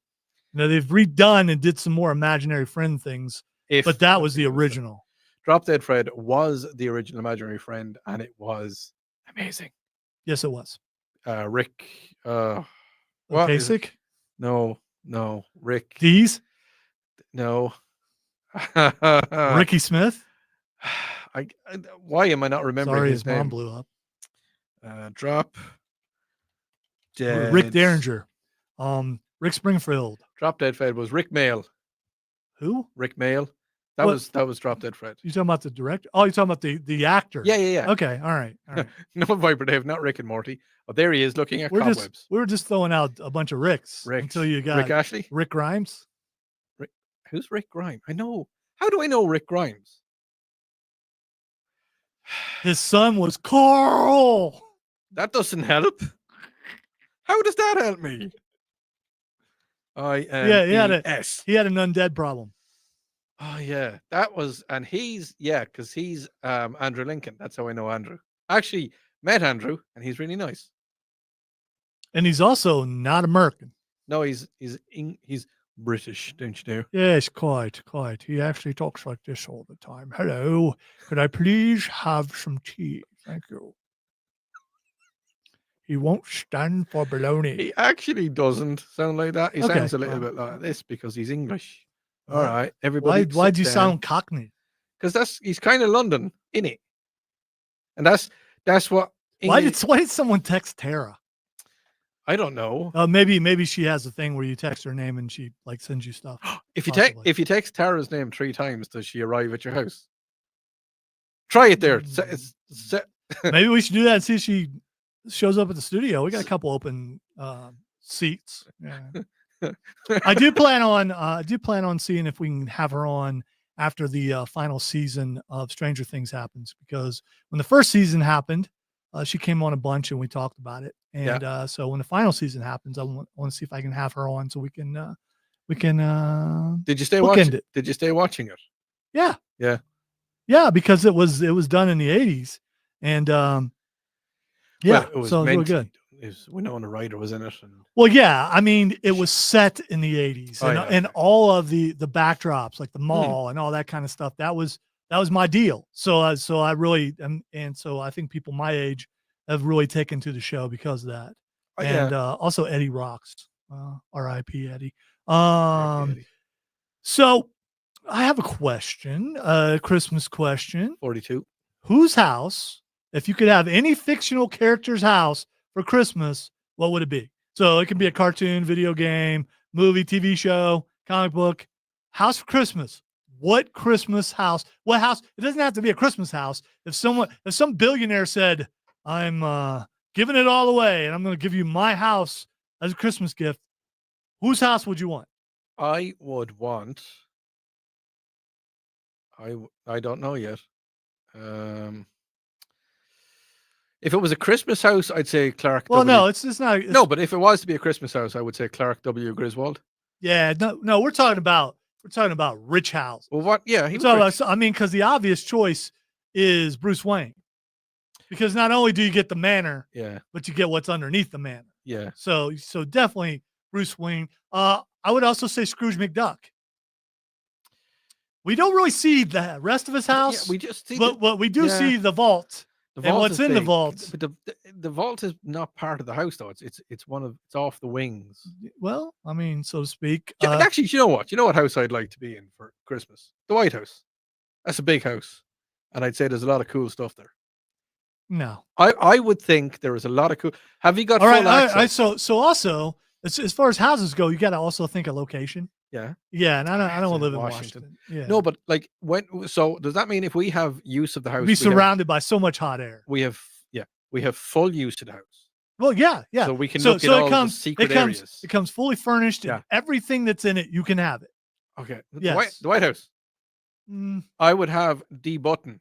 They've redone and did some more imaginary friend things, but that was the original. Drop Dead Fred was the original imaginary friend, and it was amazing. Yes, it was. Rick. What is it? Kasich? No, Rick. Dees? No. Ricky Smith? Why am I not remembering Sorry, his his name? mom blew up. Drop Dead. Rick Derringer. Rick Springfield. Drop Dead Fred was Rick Mail. Who? Rick Mail. That was Drop Dead Fred. You talking about the director? Oh, you're talking about the actor. Yeah. Okay, all right. No, Viper Dave, not Rick and Morty. Oh, there he is looking at cobwebs. We were just throwing out a bunch of Ricks until you got Rick Ashley. Rick Grimes. Who's Rick Grimes? I know. How do I know Rick Grimes? His son was Carl. That doesn't help. How does that help me? He had an undead problem. Oh yeah, that was, and because he's Andrew Lincoln. That's how I know Andrew. Actually met Andrew, and he's really nice. And he's also not American. No, he's British, don't you know? Yes, quite. He actually talks like this all the time. Hello, could I please have some tea? Thank you. He won't stand for baloney. He actually doesn't sound like that. He sounds a little bit like this because he's English. All right, everybody. Why'd you sound Cockney? Because he's kind of London, innit? And that's what. Why did someone text Tara? I don't know. Maybe she has a thing where you text her name and she like sends you stuff. If you text Tara's name 3 times, does she arrive at your house? Try it there. Maybe we should do that and see if she shows up at the studio. We got a couple open seats. Yeah. I do plan on seeing if we can have her on after the final season of Stranger Things happens, because when the first season happened, she came on a bunch and we talked about it. And so when the final season happens, I want to see if I can have her on so we can Did you stay watching it? Did you stay watching it? Yeah, because it was done in the 80s. And it was so it was really good. Winona Ryder was in it. Well, yeah, I mean, it was set in the 80s, and all of the backdrops, like the mall and all that kind of stuff. That was my deal. So I really and so I think people my age have really taken to the show because of that. Also Eddie rocks. R.I.P. Eddie. So I have a question, a Christmas question. 42. Whose house, if you could have any fictional character's house for Christmas, what would it be? So it can be a cartoon, video game, movie, TV show, comic book. House for Christmas. What Christmas house? What house? It doesn't have to be a Christmas house. If some billionaire said, I'm giving it all away and I'm going to give you my house as a Christmas gift, whose house would you want? I would want. I don't know yet. If it was a Christmas house, I'd say Clark. Well, no, it's not. No, but if it was to be a Christmas house, I would say Clark W. Griswold. Yeah, no, we're talking about rich house. Well, what? Yeah, because the obvious choice is Bruce Wayne, because not only do you get the manor, but you get what's underneath the manor. Yeah. So definitely Bruce Wayne. I would also say Scrooge McDuck. We don't really see the rest of his house. Yeah, we just see, but we do see the vault. The vault and what's in the vault. But the vault is not part of the house, though. It's off the wings. Well, I mean, so to speak. Actually, you know what? You know what house I'd like to be in for Christmas? The White House. That's a big house, and I'd say there's a lot of cool stuff there. No, I would think there is a lot of cool. Have you got all full right? access? So also, as far as houses go, you got to also think of location. Yeah. Yeah, and I don't want to live in Washington. Yeah. No, but like so does that mean if we have use of the house, be surrounded by so much hot air? We have full use of the house. Well, yeah. So we can look at all the secret areas. It comes fully furnished, and everything that's in it, you can have it. Okay. Yes. The White House. Mm, I would have the button.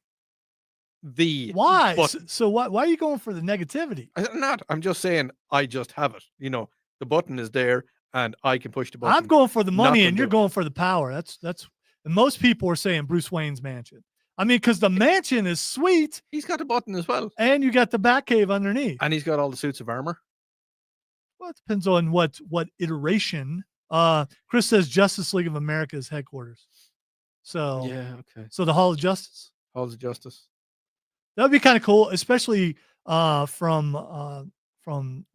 The why? button. So why are you going for the negativity? I'm not. I'm just saying I just have it. You know, the button is there and I can push the button. I'm going for the money Nothing and you're do it. going for the power. And most people are saying Bruce Wayne's mansion. I mean, because the mansion is sweet He's got a button as well. and you got the Batcave underneath. And he's got all the suits of armor. Well, it depends on what iteration. Chris says Justice League of America's headquarters. So Yeah, okay. So the Hall of Justice. Halls of Justice. That would be kind of cool, especially from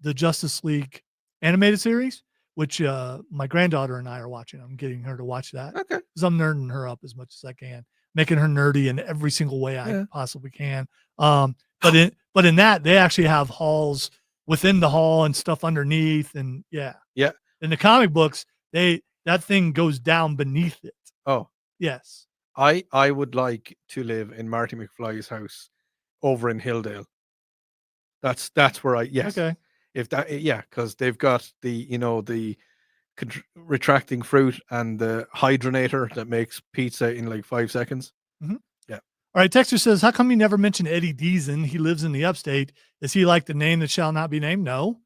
the Justice League animated series, which my granddaughter and I are watching. I'm getting her to watch that Okay. because I'm nerding her up as much as I can, making her nerdy in every single way I Yeah. possibly can. But in that they actually have halls within the hall and stuff underneath, and yeah. In the comic books, that thing goes down beneath it. Oh, Yes. I would like to live in Marty McFly's house over in Hilldale. That's where Okay. If that because they've got the retracting fruit and the hydronator that makes pizza in like 5 seconds. All right, Texter says, how come you never mentioned Eddie Deason? He lives in the upstate. Is he like the name that shall not be named? No.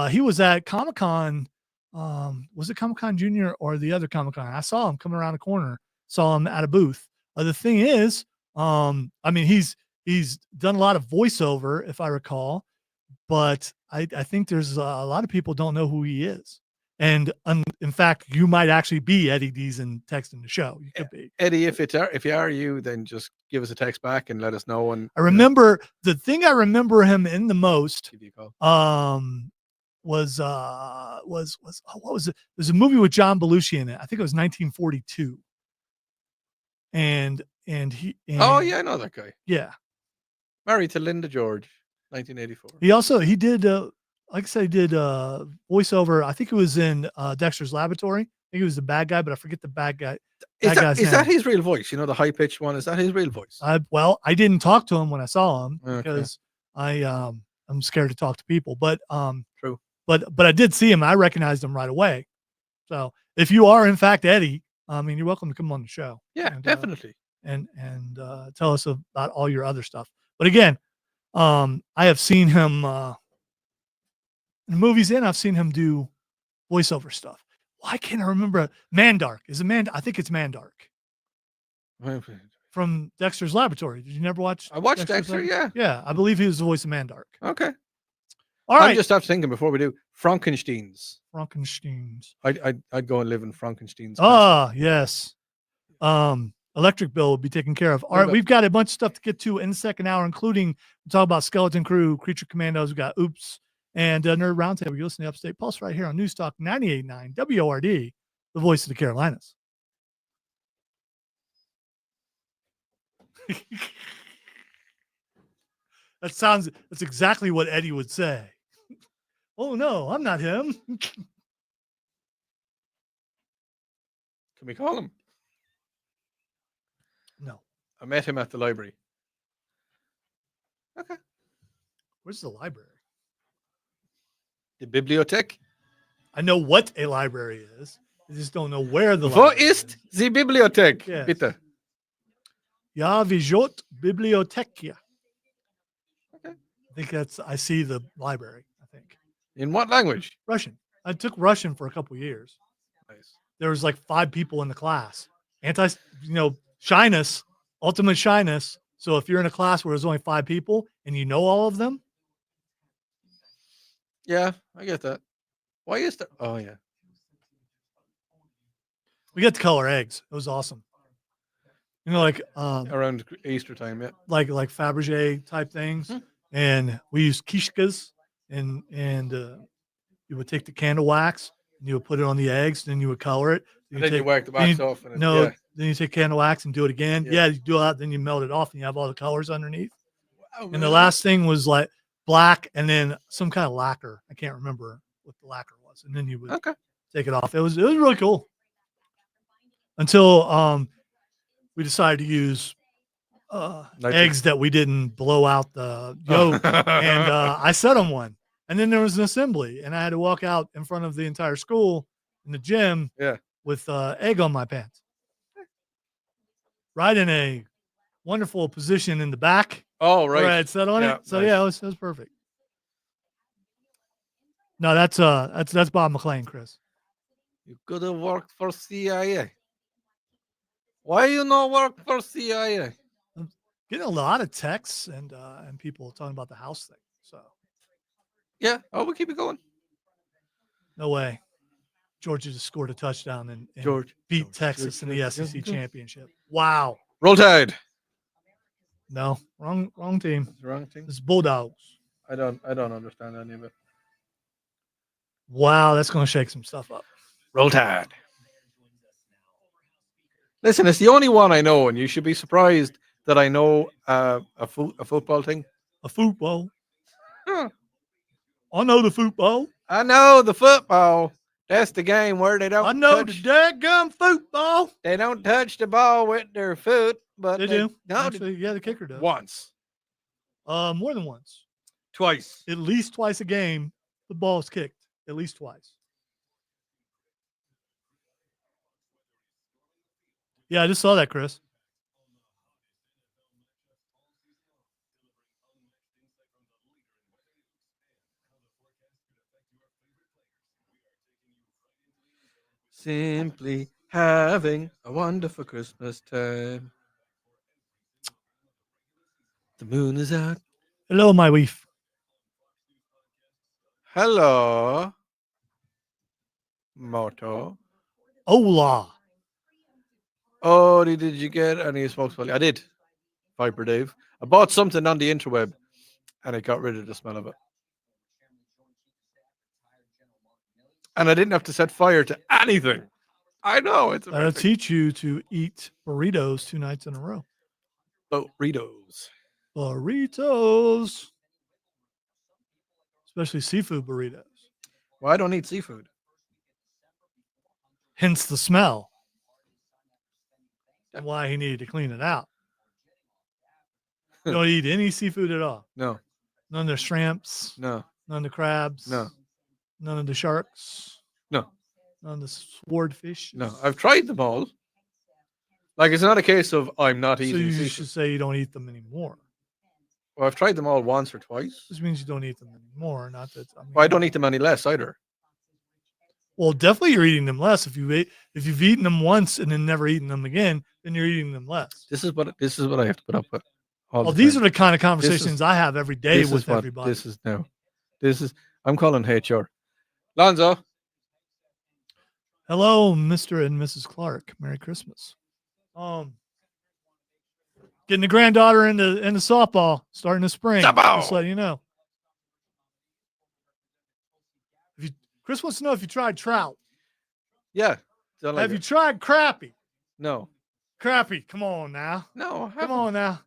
He was at Comic-Con. Was it Comic-Con Junior or the other Comic-Con? I saw him coming around the corner, saw him at a booth. The thing is, I mean, he's done a lot of voiceover, if I recall, but I think there's a lot of people don't know who he is. And in fact, you might actually be Eddie Deason texting the show. You could be. Eddie, if you are you, then just give us a text back and let us know. And I remember the thing I remember him in the most give you a call. was what was it? There's a movie with John Belushi in it. I think it was 1942. And he Oh yeah, I know that guy. Yeah. Married to Linda George, 1984. He did like I said, he did voiceover. I think it was in Dexter's Laboratory. I think he was the bad guy, but I forget the bad guy. Is guy's that name. his real voice? You know, the high pitched one. Is that his real voice? I didn't talk to him when I saw him Okay. because I'm scared to talk to people. But True. But I did see him. I recognized him right away. So if you are in fact Eddie, I mean, you're welcome to come on the show. Yeah, And, definitely. And tell us about all your other stuff. But again, I have seen him in movies, and I've seen him do voiceover stuff. Why can't I remember? Mandark. I think it's Mandark from Dexter's Laboratory. Did you never watch? I watched Dexter's Dexter. Laboratory? Yeah. Yeah, I believe he was the voice of Mandark. Okay. All right. I'm just after thinking before we do Frankenstein's. Frankenstein's. I'd go and live in Frankenstein's. Ah, yes. Electric bill will be taken care of. All right, we've got a bunch of stuff to get to in the second hour, including we'll talk about Skeleton Crew, Creature Commandos. We got Oops and Nerd Roundtable. You listen to Upstate Pulse right here on News Talk 98.9 WORD, the voice of the Carolinas. That's exactly what Eddie would say. Oh no, I'm not him. Can we call him? No. I met him at the library. Okay. Where's the library? The Bibliothek. I know what a library is. I just don't know where the Wo library ist die Bibliothek? Yes. Bitte. Ja, wie jot Bibliothekia. Okay. I see the library, I think. In what language? Russian. I took Russian for a couple of years. Nice. There was like 5 people in the class. Shyness, ultimate shyness. So if you're in a class where there's only 5 people and you know all of them. Yeah, I get that. Why is that? Oh, yeah. We got to color eggs. It was awesome. Like Around Easter time, yeah. like Fabergé type things. Hmm. And we used kishkas and you would take the candle wax and you would put it on the eggs, then you would color it. And then you whack the wax off. And then you take candle wax and do it again. Yeah, you do that, then you melt it off and you have all the colors underneath. Wow, And the last thing was like black and then some kind of lacquer. I can't remember what the lacquer was. And then you would take it off. It was really cool. Until we decided to use eggs that we didn't blow out the yolk. And I set on one. And then there was an assembly. And I had to walk out in front of the entire school in the gym with egg on my pants. Right in a wonderful position in the back. Oh, Where I right. had set on Yeah, it. So nice. yeah, it was perfect. No, that's Bob McLean, Chris. You could have worked for CIA. Why you not work for CIA? I'm getting a lot of texts and people talking about the house thing. So Yeah. Oh, we'll keep it going. no way. Georgia just scored a touchdown and beat George, Texas in the George, SEC George. championship. Wow. Roll Tide. No, wrong team. That's the wrong thing. It's Bulldogs. I don't understand any of it. Wow, that's going to shake some stuff up. Roll Tide. Listen, it's the only one I know, and you should be surprised that I know a football thing. A football. Huh. I know the football. I know the football. That's the game where they don't. I know touch, the daggum football. They don't touch the ball with their foot, but They do. No, Actually, yeah, the kicker does. once, More than once. twice. At least twice a game, the ball's kicked. At least twice. Yeah, I just saw that, Chris. Simply having a wonderful Christmas time. The moon is out. Hello, my wife. Hello, Moto. Hola. Oh, did you get any smokes? I did. Viper Dave. I bought something on the interweb, and it got rid of the smell of it. And I didn't have to set fire to anything. I know it's That'll amazing. teach you to eat burritos 2 nights in a row. Burritos. Burritos. Especially seafood burritos. Well, I don't eat seafood. Hence the smell. And why he needed to clean it out. You don't eat any seafood at all. No, None of the shrimps. no, None of the crabs. no, None of the sharks. no, None of the swordfish. no. I've tried them all. Like, it's not a case of I'm not So eating you seafood. should say you don't eat them anymore. Well, I've tried them all once or twice. This means you don't eat them anymore. Not that. Well, I don't eat them any less either. Well, definitely you're eating them less. If you've eaten them once and then never eaten them again, then you're eating them less. This is what I have to put up with. Well, these are the kind of conversations I have every day this with is what everybody. This is now. I'm calling HR. Lonzo. Hello, Mr. and Mrs. Clark. Merry Christmas. Getting the granddaughter into softball starting this spring. Softball! Just letting you know. Chris wants to know if you tried trout. Yeah. Don't like Have you it. tried crappie? No. Crappie, come on now. No. I Come haven't. on now.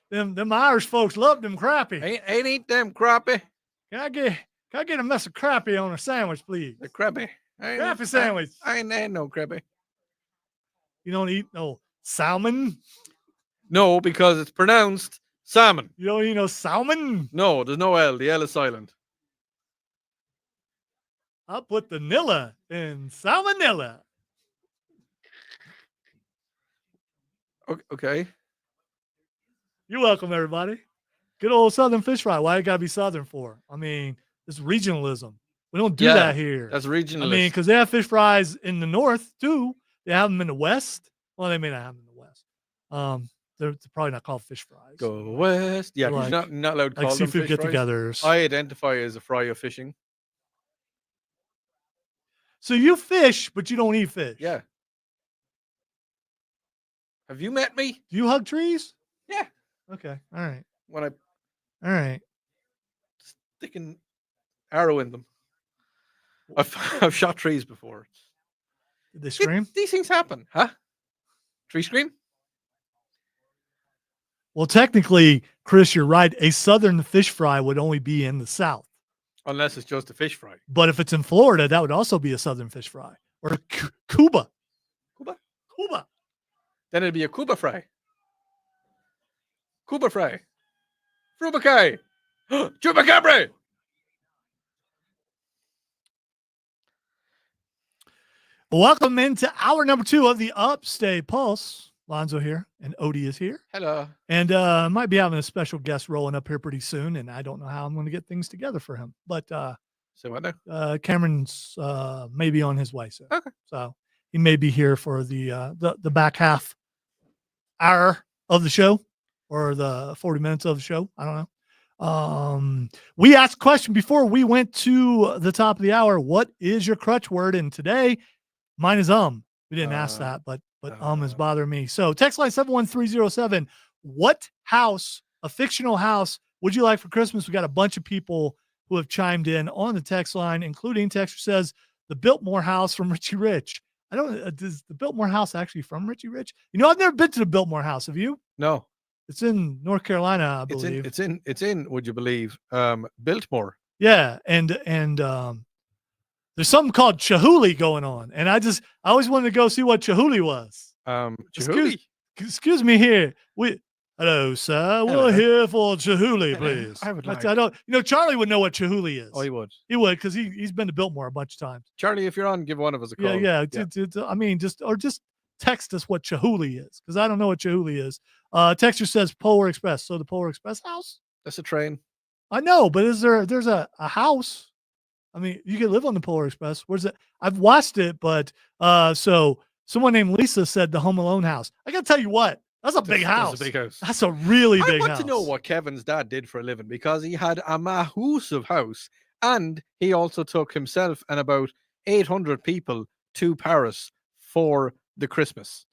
Them Irish folks love them crappie. Ain't eat them crappie. Can I get a mess of crappie on a sandwich, please? The crappie. Crappie sandwich. I ain't had no crappie. You don't eat no salmon? No, because it's pronounced salmon. You don't eat no salmon? No, there's no L. The L is silent. I'll put the nilla in salmonella. Okay. You're welcome, everybody. Good old Southern fish fry. Why it gotta be Southern for? I mean, it's regionalism. We don't do Yeah, that here. That's regional. I mean, because they have fish fries in the north too. They have them in the west. Well, they may not have them in the west. They're probably not called fish fries. Go west. Yeah, 'cause Like- you're not allowed to call Like them seafood fish fries. get-togethers. I identify as a fry of fishing. So you fish, but you don't eat fish. Yeah. Have you met me? Do you hug trees? Yeah. Okay. All right. When I All right. stick an arrow in them. I've shot trees before. Did they scream? These things happen, huh? Tree scream? Well, technically, Chris, you're right. A Southern fish fry would only be in the South. Unless it's just a fish fry. But if it's in Florida, that would also be a Southern fish fry. Or Cuba. Cuba? Then it'd be a Cuba fry. Cuba fry. Frubacay. Chupacabra. Welcome into hour number 2 of the Upstate Pulse. Lonzo here, and Odie is here. Hello. And might be having a special guest rolling up here pretty soon, and I don't know how I'm going to get things together for him. But So what now? Cameron's maybe on his way soon. Okay. So he may be here for the back half hour of the show, or the 40 minutes of the show. I don't know. We asked a question before we went to the top of the hour. What is your crutch word? And today, mine is We didn't ask that, but is bothering me. So text line 71307. What house, a fictional house, would you like for Christmas? We got a bunch of people who have chimed in on the text line, including texter says the Biltmore house from Richie Rich. I don't. Is the Biltmore house actually from Richie Rich? You know, I've never been to the Biltmore house. Have you? No. It's in North Carolina, I believe. It's in. Would you believe? Biltmore. Yeah, and there's something called Chihuly going on, and I always wanted to go see what Chihuly was. Chihuly. Excuse me here. Hello, sir. Hello. We're here for Chihuly, please. I would like. I don't. You know, Charlie would know what Chihuly is. Oh, he would. He would, because he's been to Biltmore a bunch of times. Charlie, if you're on, give one of us a call. Yeah. I mean, just text us what Chihuly is, because I don't know what Chihuly is. Texter says Polar Express. So the Polar Express house? That's a train. I know, but there's a house? I mean, you can live on the Polar Express. Where's it? I've watched it, but so someone named Lisa said the Home Alone house. I got to tell you what, that's a big house. That's a big house. That's a really big house. I want to know what Kevin's dad did for a living, because he had a massive house, and he also took himself and about 800 people to Paris for the Christmas.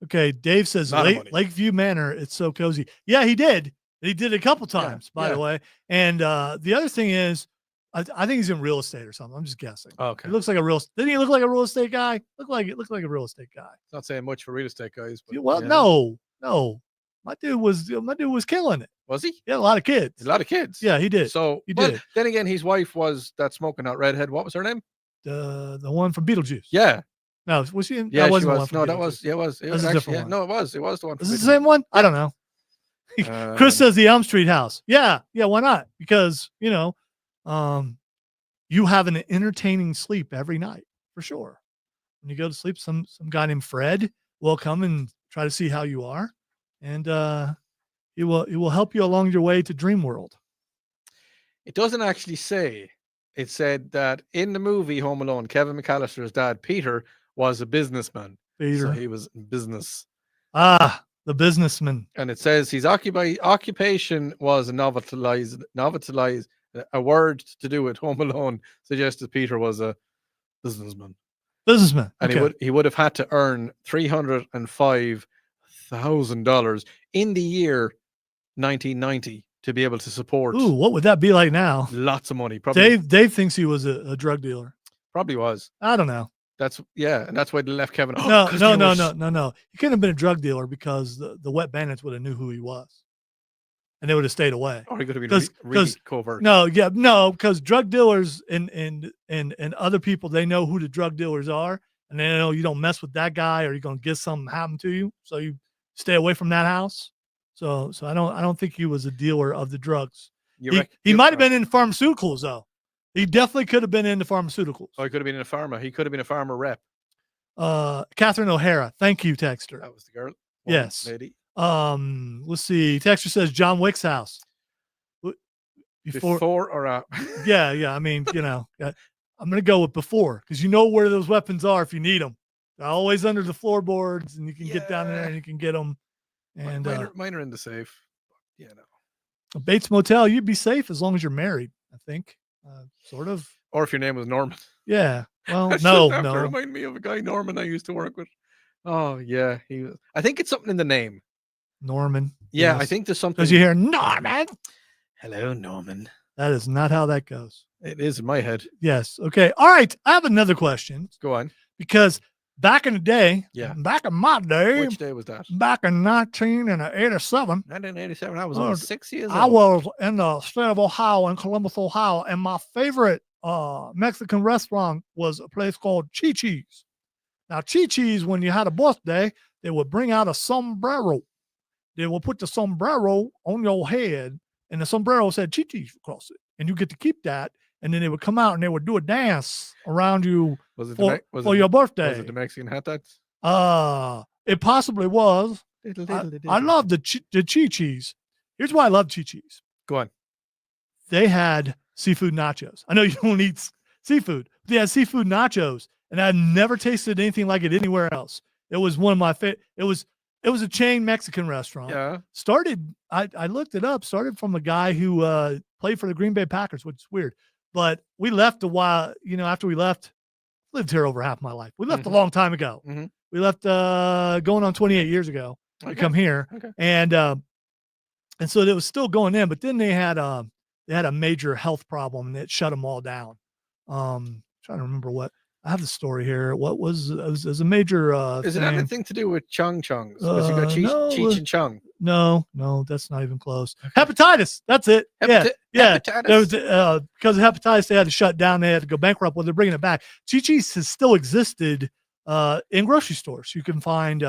Okay, Dave says Lakeview Manor. It's so cozy. Yeah, he did. He did it a couple times, by the way. And the other thing is, I think he's in real estate or something. I'm just guessing. Okay. He looks like didn't he look like a real estate guy? Looked like a real estate guy. It's not saying much for real estate guys. But Well, no. My dude was killing it. Was he? He had a lot of kids. A lot of kids. Yeah, he did. So he did. Then again, his wife was that smoking hot redhead. What was her name? The one from Beetlejuice. Yeah. No, was she? Yeah, that wasn't she the was. one from No, that Beetlejuice. was. Yeah, it was. It That's was a actually, different one. No, it was. It was the one. Is it the same one? I don't know. Chris says the Elm Street house. Yeah. Why not? Because you have an entertaining sleep every night for sure. When you go to sleep, some guy named Fred will come and try to see how you are, and it will help you along your way to Dream World. It doesn't actually say. It said that in the movie Home Alone, Kevin McAllister's dad, Peter, was a businessman. Peter. So he was in business. The businessman. And it says his occupation was a novelized. A word to do with Home Alone suggests that Peter was a businessman. And he would have had to earn $305,000 in the year 1990 to be able to support. Ooh, what would that be like now? Lots of money. Probably. Dave thinks he was a drug dealer. Probably was. I don't know. And that's why they left Kevin. No. He couldn't have been a drug dealer, because the Wet Bandits would have knew who he was, and they would have stayed away. Or he could have been really covert. Because drug dealers and other people, they know who the drug dealers are, and they know you don't mess with that guy, or you're gonna get something happen to you. So you stay away from that house. So I don't think he was a dealer of the drugs. He might have been in pharmaceuticals though. He definitely could have been into pharmaceuticals. Oh, he could have been in a pharma. He could have been a farmer rep. Catherine O'Hara. Thank you, Texter. That was the girl. Yes. Lady. Let's see. Texter says John Wick's house. Before or after? Yeah. I mean, I'm going to go with before, because you know where those weapons are if you need them. They're always under the floorboards, and you can get down there and you can get them. And mine are in the safe. Yeah, no. Bates Motel, you'd be safe as long as you're married, I think. Sort of. Or if your name was Norman. Yeah. Well, no. Remind me of a guy, Norman, I used to work with. Oh, yeah. I think it's something in the name. Norman. Yeah, yes. I think there's something. Because you hear Norman. Hello, Norman. That is not how that goes. It is in my head. Yes. Okay. All right. I have another question. Go on. Because back in the day, back in my day. Which day was that? Back in 1987. 1987. I was only 6 years old. I was in the state of Ohio, in Columbus, Ohio, and my favorite Mexican restaurant was a place called Chi-Chi's. Now, Chi-Chi's, when you had a birthday, they would bring out a sombrero. They will put the sombrero on your head, and the sombrero said Chi-Chi's across it. And you get to keep that, and then they would come out and they would do a dance around you Was it for was your it birthday. was it the Mexican hat tats? It possibly was. I love the Chi-Chi's. Here's why I love Chi-Chi's. Go on. They had seafood nachos. I know you don't eat seafood. But they had seafood nachos, and I've never tasted anything like it anywhere else. It was one of my favorite. It was a chain Mexican restaurant. Yeah. Started, I looked it up, started from a guy who played for the Green Bay Packers, which is weird. But we left a while, after we left, lived here over half my life. We left a long time ago. Mhm. We left going on 28 years ago to come here. Okay. And so it was still going in, but then they had a major health problem and it shut them all down. Trying to remember what. I have the story here. What was it was a major Is it thing. anything to do with Chong Chongs? Because you got no, Cheech and Chong. No, that's not even close. Hepatitis. That's it. Yeah. Hepatitis. There was, because of hepatitis, they had to shut down. They had to go bankrupt. Well, they're bringing it back. Chi-Chi's has still existed in grocery stores. You can find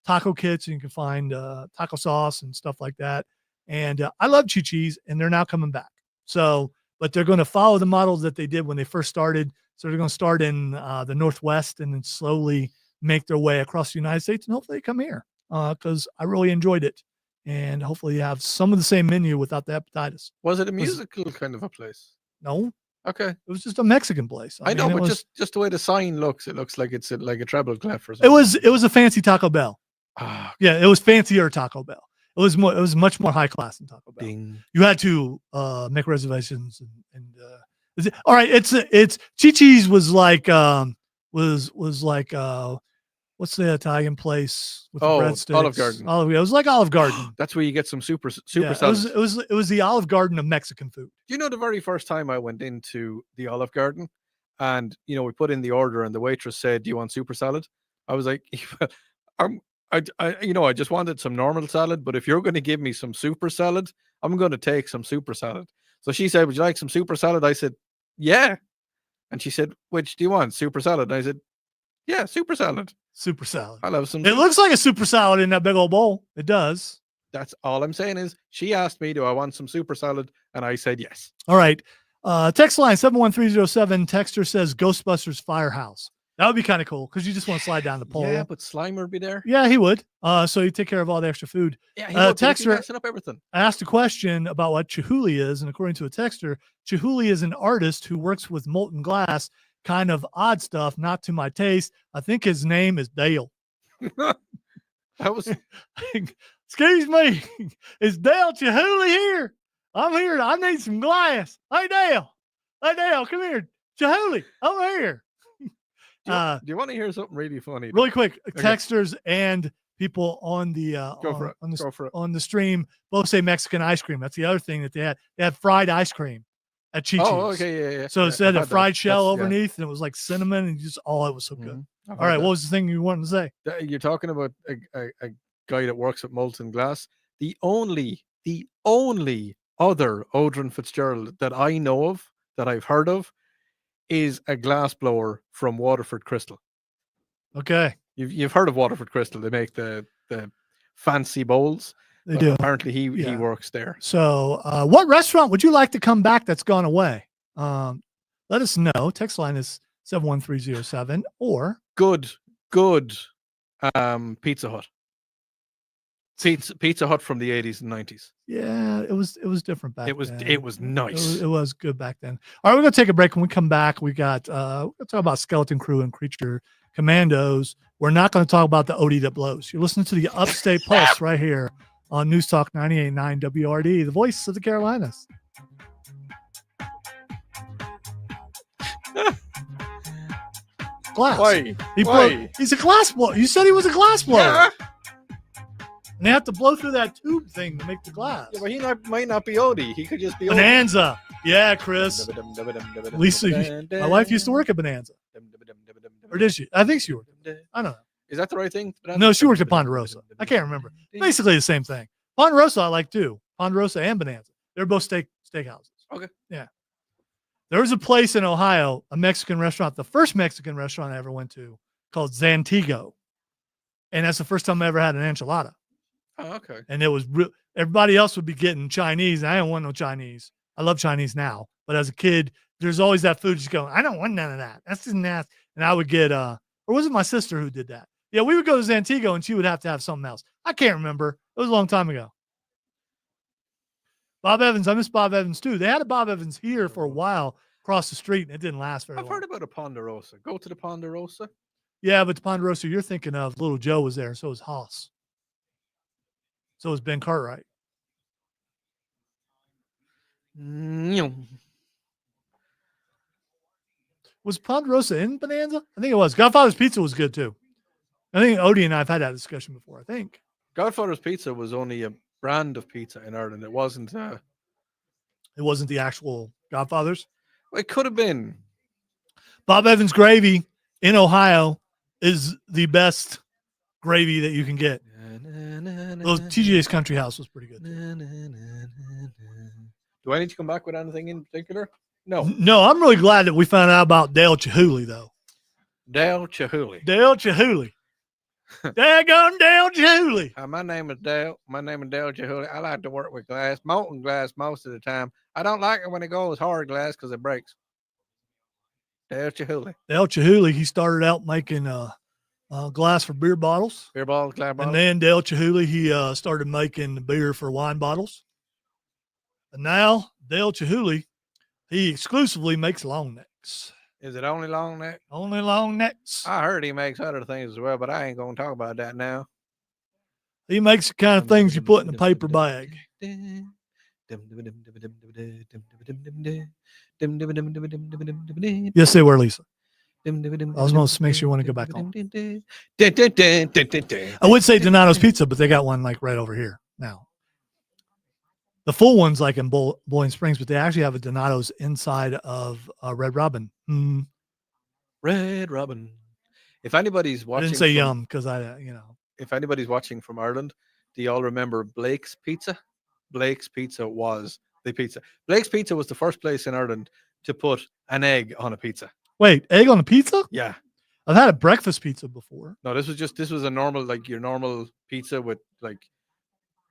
taco kits and you can find taco sauce and stuff like that. And I love Chi-Chi's, and they're now coming back. So, but they're going to follow the models that they did when they first started. So they're going to start in the Northwest and then slowly make their way across the United States, and hopefully they come here because I really enjoyed it. And hopefully you have some of the same menu without the hepatitis. Was it a musical kind of a place? No, Okay. it was just a Mexican place. I know, mean, but it was, just the way the sign looks, it looks like it's like a treble clef or something. it was a fancy Taco Bell. Ah, Yeah, it was fancier Taco Bell. It was much more high class than Taco Bell. ding. You had to make reservations all right. It's Chi-Chi's was like was like what's the Italian place with the breadsticks? Olive Garden. It was like Olive Garden. That's where you get some super Yeah, salads. it was the Olive Garden of Mexican food. Do you know the very first time I went into the Olive Garden and, we put in the order and the waitress said, "Do you want super salad?" I was like, I just wanted some normal salad, but if you're going to give me some super salad, I'm going to take some super salad. So she said, "Would you like some super salad?" I said, "Yeah." And she said, "Which do you want, super salad?" And I said, "Yeah, super salad. Super salad. I love some." It looks like a super salad in that big old bowl. It does. That's all I'm saying is she asked me, "Do I want some super salad?" And I said, yes. All right. Text line 71307. Texter says Ghostbusters Firehouse. That would be kind of cool because you just want to slide down the pole. Yeah, but Slimer would be there. Yeah, he would. So he'd take care of all the extra food. Yeah, he would, but he'd be texter messing up everything. I asked a question about what Chihuly is, and according to a texter, Chihuly is an artist who works with molten glass, kind of odd stuff, not to my taste. I think his name is Dale. That was Excuse me. Is Dale Chihuly here? I'm here. I need some glass. Hey, Dale. Hey, Dale, come here. Chihuly, over here. do you want to hear something really funny? Really quick, Okay. texters and people on the Go for it. Go for it. on the stream both say Mexican ice cream. That's the other thing that they had. They had fried ice cream at Chi-Chi's. Oh, okay, yeah. So yeah, it said I've a had that. fried shell That's- yeah. underneath, and it was like cinnamon, and just it was so good. Mhm. I've All had right, that. what was the thing you wanted to say? You're talking about a guy that works at molten glass. The only other Odrin Fitzgerald that I know of, that I've heard of, is a glass blower from Waterford Crystal. Okay, You've heard of Waterford Crystal? They make the fancy bowls. they do. Apparently, he Yeah. works there. So, what restaurant would you like to come back that's gone away? Let us know. Text line is 71307 or Good Pizza Hut. Pizza Hut from the 80s and 90s. yeah, it was different back It was then. it was nice. It was good back then. All right, we're gonna take a break. When we come back, we got we're gonna talk about Skeleton Crew and Creature Commandos. We're not going to talk about the OD that blows. You're listening to the Upstate Pulse right here on News Talk 98.9 WRD, the voice of the Carolinas. Glass. Why? He's a glass blower. You said he was a glass blower. Yeah. And they have to blow through that tube thing to make the glass. Yeah, but he might not be Odie. He could just be Bonanza. Yeah, Chris. Lisa, my wife used to work at Bonanza. Or did she? I think she worked. I don't know. Is that the right thing? No, she worked at Ponderosa. I can't remember. Basically the same thing. Ponderosa I like too. Ponderosa and Bonanza. They're both steakhouses. Okay. Yeah. There was a place in Ohio, a Mexican restaurant, the first Mexican restaurant I ever went to, called Zantigo. And that's the first time I ever had an enchilada. Oh, okay. And it was everybody else would be getting Chinese. And I didn't want no Chinese. I love Chinese now. But as a kid, there's always that food just going, I don't want none of that. That's just nasty. And I would get, or was it my sister who did that? Yeah, we would go to Zantigo and she would have to have something else. I can't remember. It was a long time ago. Bob Evans. I miss Bob Evans too. They had a Bob Evans here for a while across the street and it didn't last very I've long. heard about a Ponderosa. Go to the Ponderosa. Yeah, but the Ponderosa you're thinking of, Little Joe was there. So was Haas. So was Ben Cartwright. Was Ponderosa in Bonanza? I think it was. Godfather's Pizza was good too. I think Odie and I have had that discussion before. I think Godfather's Pizza was only a brand of pizza in Ireland. It wasn't. it wasn't the actual Godfather's. It could have been. Bob Evans gravy in Ohio is the best gravy that you can get. Well, TGA's Country House was pretty good. Do I need to come back with anything in particular? No. No, I'm really glad that we found out about Dale Chihuly, though. Dale Chihuly. Dale Chihuly. Daggone Dale Chihuly. My name is Dale. My name is Dale Chihuly. I like to work with glass, molten glass most of the time. I don't like it when it goes hard glass because it breaks. Dale Chihuly. Dale Chihuly, he started out making glass for beer bottles. Beer bottles, glass bottles. And then Dale Chihuly, he started making beer for wine bottles. And now Dale Chihuly, he exclusively makes long necks. Is it only long neck? Only long necks. I heard he makes other things as well, but I ain't going to talk about that now. He makes the kind of things you put in a paper bag. Yes, they were, Lisa. I was going to make sure you want to go back home. I would say Donato's Pizza, but they got one like right over here now. The full one's like in Bowling Springs, but they actually have a Donato's inside of Red Robin. Red Robin. If anybody's I watching, didn't say yum because if anybody's watching from Ireland, do you all remember Blake's Pizza? Blake's Pizza was the pizza. Blake's Pizza was the first place in Ireland to put an egg on a pizza. Wait, egg on a pizza? Yeah. I've had a breakfast pizza before. No, this was a normal, like your normal pizza with like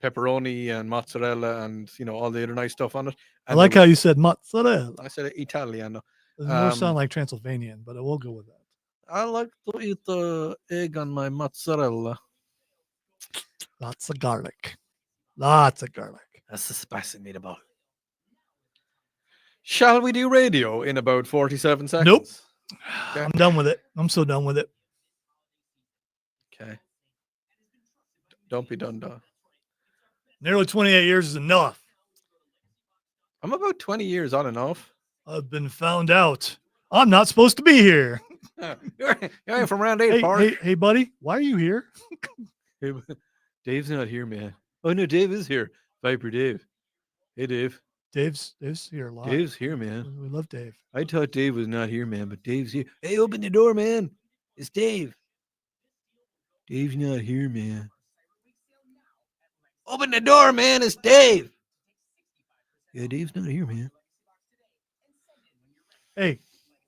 pepperoni and mozzarella and all the other nice stuff on it. And I like how you said mozzarella. I said Italiano. It more sound like Transylvanian, but I will go with that. I like to eat the egg on my mozzarella. Lots of garlic. Lots of garlic. That's the spicy meatball. Shall we do radio in about 47 seconds? Nope. Okay. I'm done with it. I'm so done with it. Okay. Don't be done, Don. Nearly 28 years is enough. I'm about 20 years on and off. I've been found out. I'm not supposed to be here. You're from Roundtable Park. Hey, buddy, why are you here? Dave's not here, man. Oh, no, Dave is here. Viper Dave. Hey, Dave. Dave's here a lot. Dave's here, man. We love Dave. I thought Dave was not here, man, but Dave's here. Hey, open the door, man. It's Dave. Dave's not here, man. Open the door, man. It's Dave. Yeah, Dave's not here, man. Hey.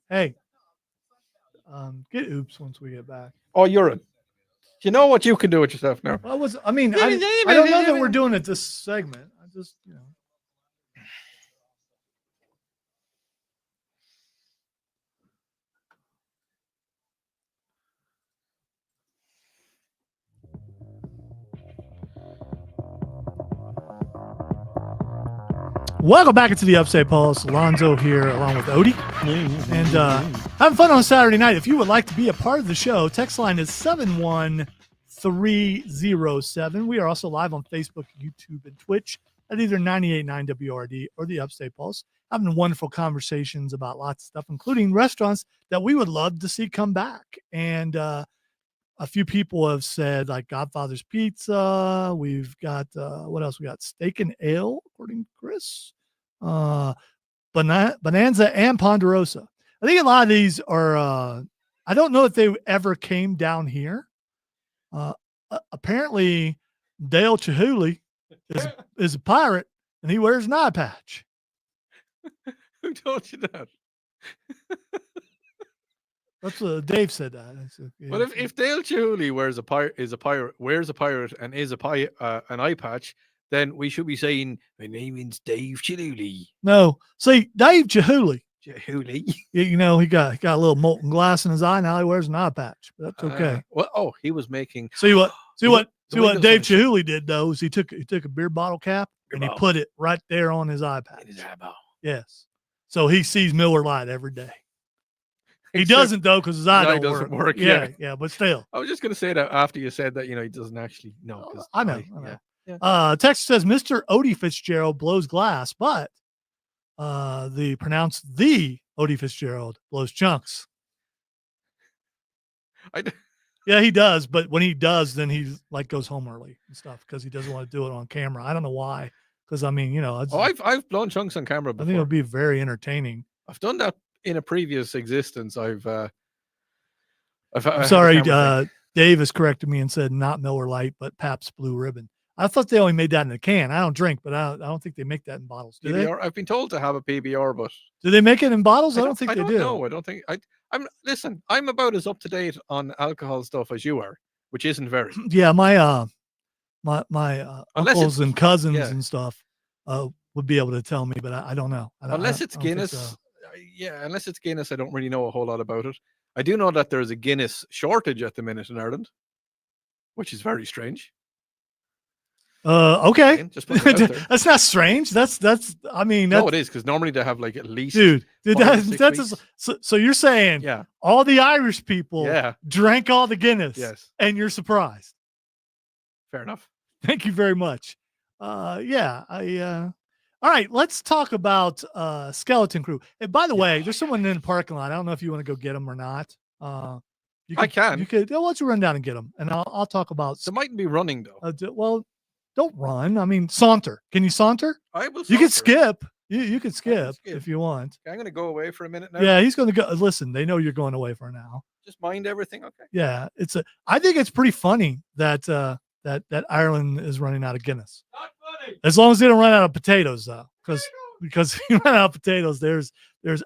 Get Oops once we get back. Oh, urine. You know what you can do with yourself now. I don't know that we're doing it this segment. I just, Welcome back into the Upstate Pulse. Alonzo here along with Odie. And having fun on Saturday night. If you would like to be a part of the show, text line is 71307. We are also live on Facebook, YouTube, and Twitch at either 98.9 WRD or the Upstate Pulse. Having wonderful conversations about lots of stuff, including restaurants that we would love to see come back. And a few people have said like Godfather's Pizza. We've got what else? We got Steak and Ale, according to Chris. Bonanza and Ponderosa. I think a lot of these are. I don't know if they ever came down here. Apparently, Dale Chihuly is a pirate, and he wears an eye patch. Who told you that? That's what Dave said that. Well, if Dale Chihuly wears a pirate, and is an eye patch, then we should be saying, my name is Dave Chihuly. No, see, Dave Chihuly, Hooley. You know, he got a little molten glass in his eye. Now he wears an eye patch, but that's okay. Well, he was making. See what the Dave windows on Chihuly did though is he took a beer bottle cap and he Earball. put it right there on his eye patch. in his eyeball. Yes, so he sees Miller Lite every day. He Except doesn't though because his eye don't doesn't work. work. Yeah, but still. I was just going to say that after you said that, he doesn't actually know. 'Cause I know. yeah. Text says Mr. Odie Fitzgerald blows glass, but the Odie Fitzgerald blows chunks. Yeah, he does, but when he does, then he like goes home early and stuff because he doesn't want to do it on camera. I don't know why, because I mean, I've blown chunks on camera I before. think it'll be very entertaining. I've done that in a previous existence. I'm sorry, Dave has corrected me and said not Miller Lite, but Pabst Blue Ribbon. I thought they only made that in a can. I don't drink, but I don't think they make that in bottles. Do they? I've been told to have a PBR, but Do they make it in bottles? I don't think they do. No, I don't think. Listen. I'm about as up to date on alcohol stuff as you are, which isn't very. Yeah, my Unless uncles and cousins yeah. and stuff would be able to tell me, but I don't know. Unless it's Guinness. Yeah, unless it's Guinness, I don't really know a whole lot about it. I do know that there's a Guinness shortage at the minute in Ireland, which is very strange. Okay. Just put it out there. That's not strange. That's I mean, no, it is because normally they have like at least dude. 5 or 6 That's weeks. so you're saying Yeah. all the Irish people drank all the Guinness, Yes, and you're surprised. fair enough. Thank you very much. All right, let's talk about Skeleton Crew. And by the way, there's someone in the parking lot. I don't know if you want to go get them or not. I can. You could. Why don't you run down and get them, and I'll talk about. They mightn't be running though. Well, don't run. I mean, saunter. Can you saunter? I will. You can saunter. skip. You can skip if you want. I'm going to go away for a minute now. Yeah, he's going to go. Listen, they know you're going away for now. Just mind everything, okay? Yeah, I think it's pretty funny that that Ireland is running out of Guinness. Not funny. As long as they don't run out of potatoes, though, because if you run out of potatoes, there's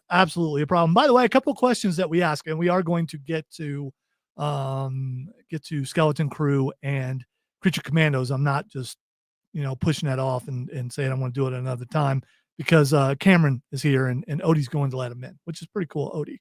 absolutely a problem. By the way, a couple of questions that we ask, and we are going to get to Skeleton Crew and Creature Commandos. I'm not just pushing that off and saying I'm going to do it another time because Cameron is here and Odie's going to let him in, which is pretty cool. Odie,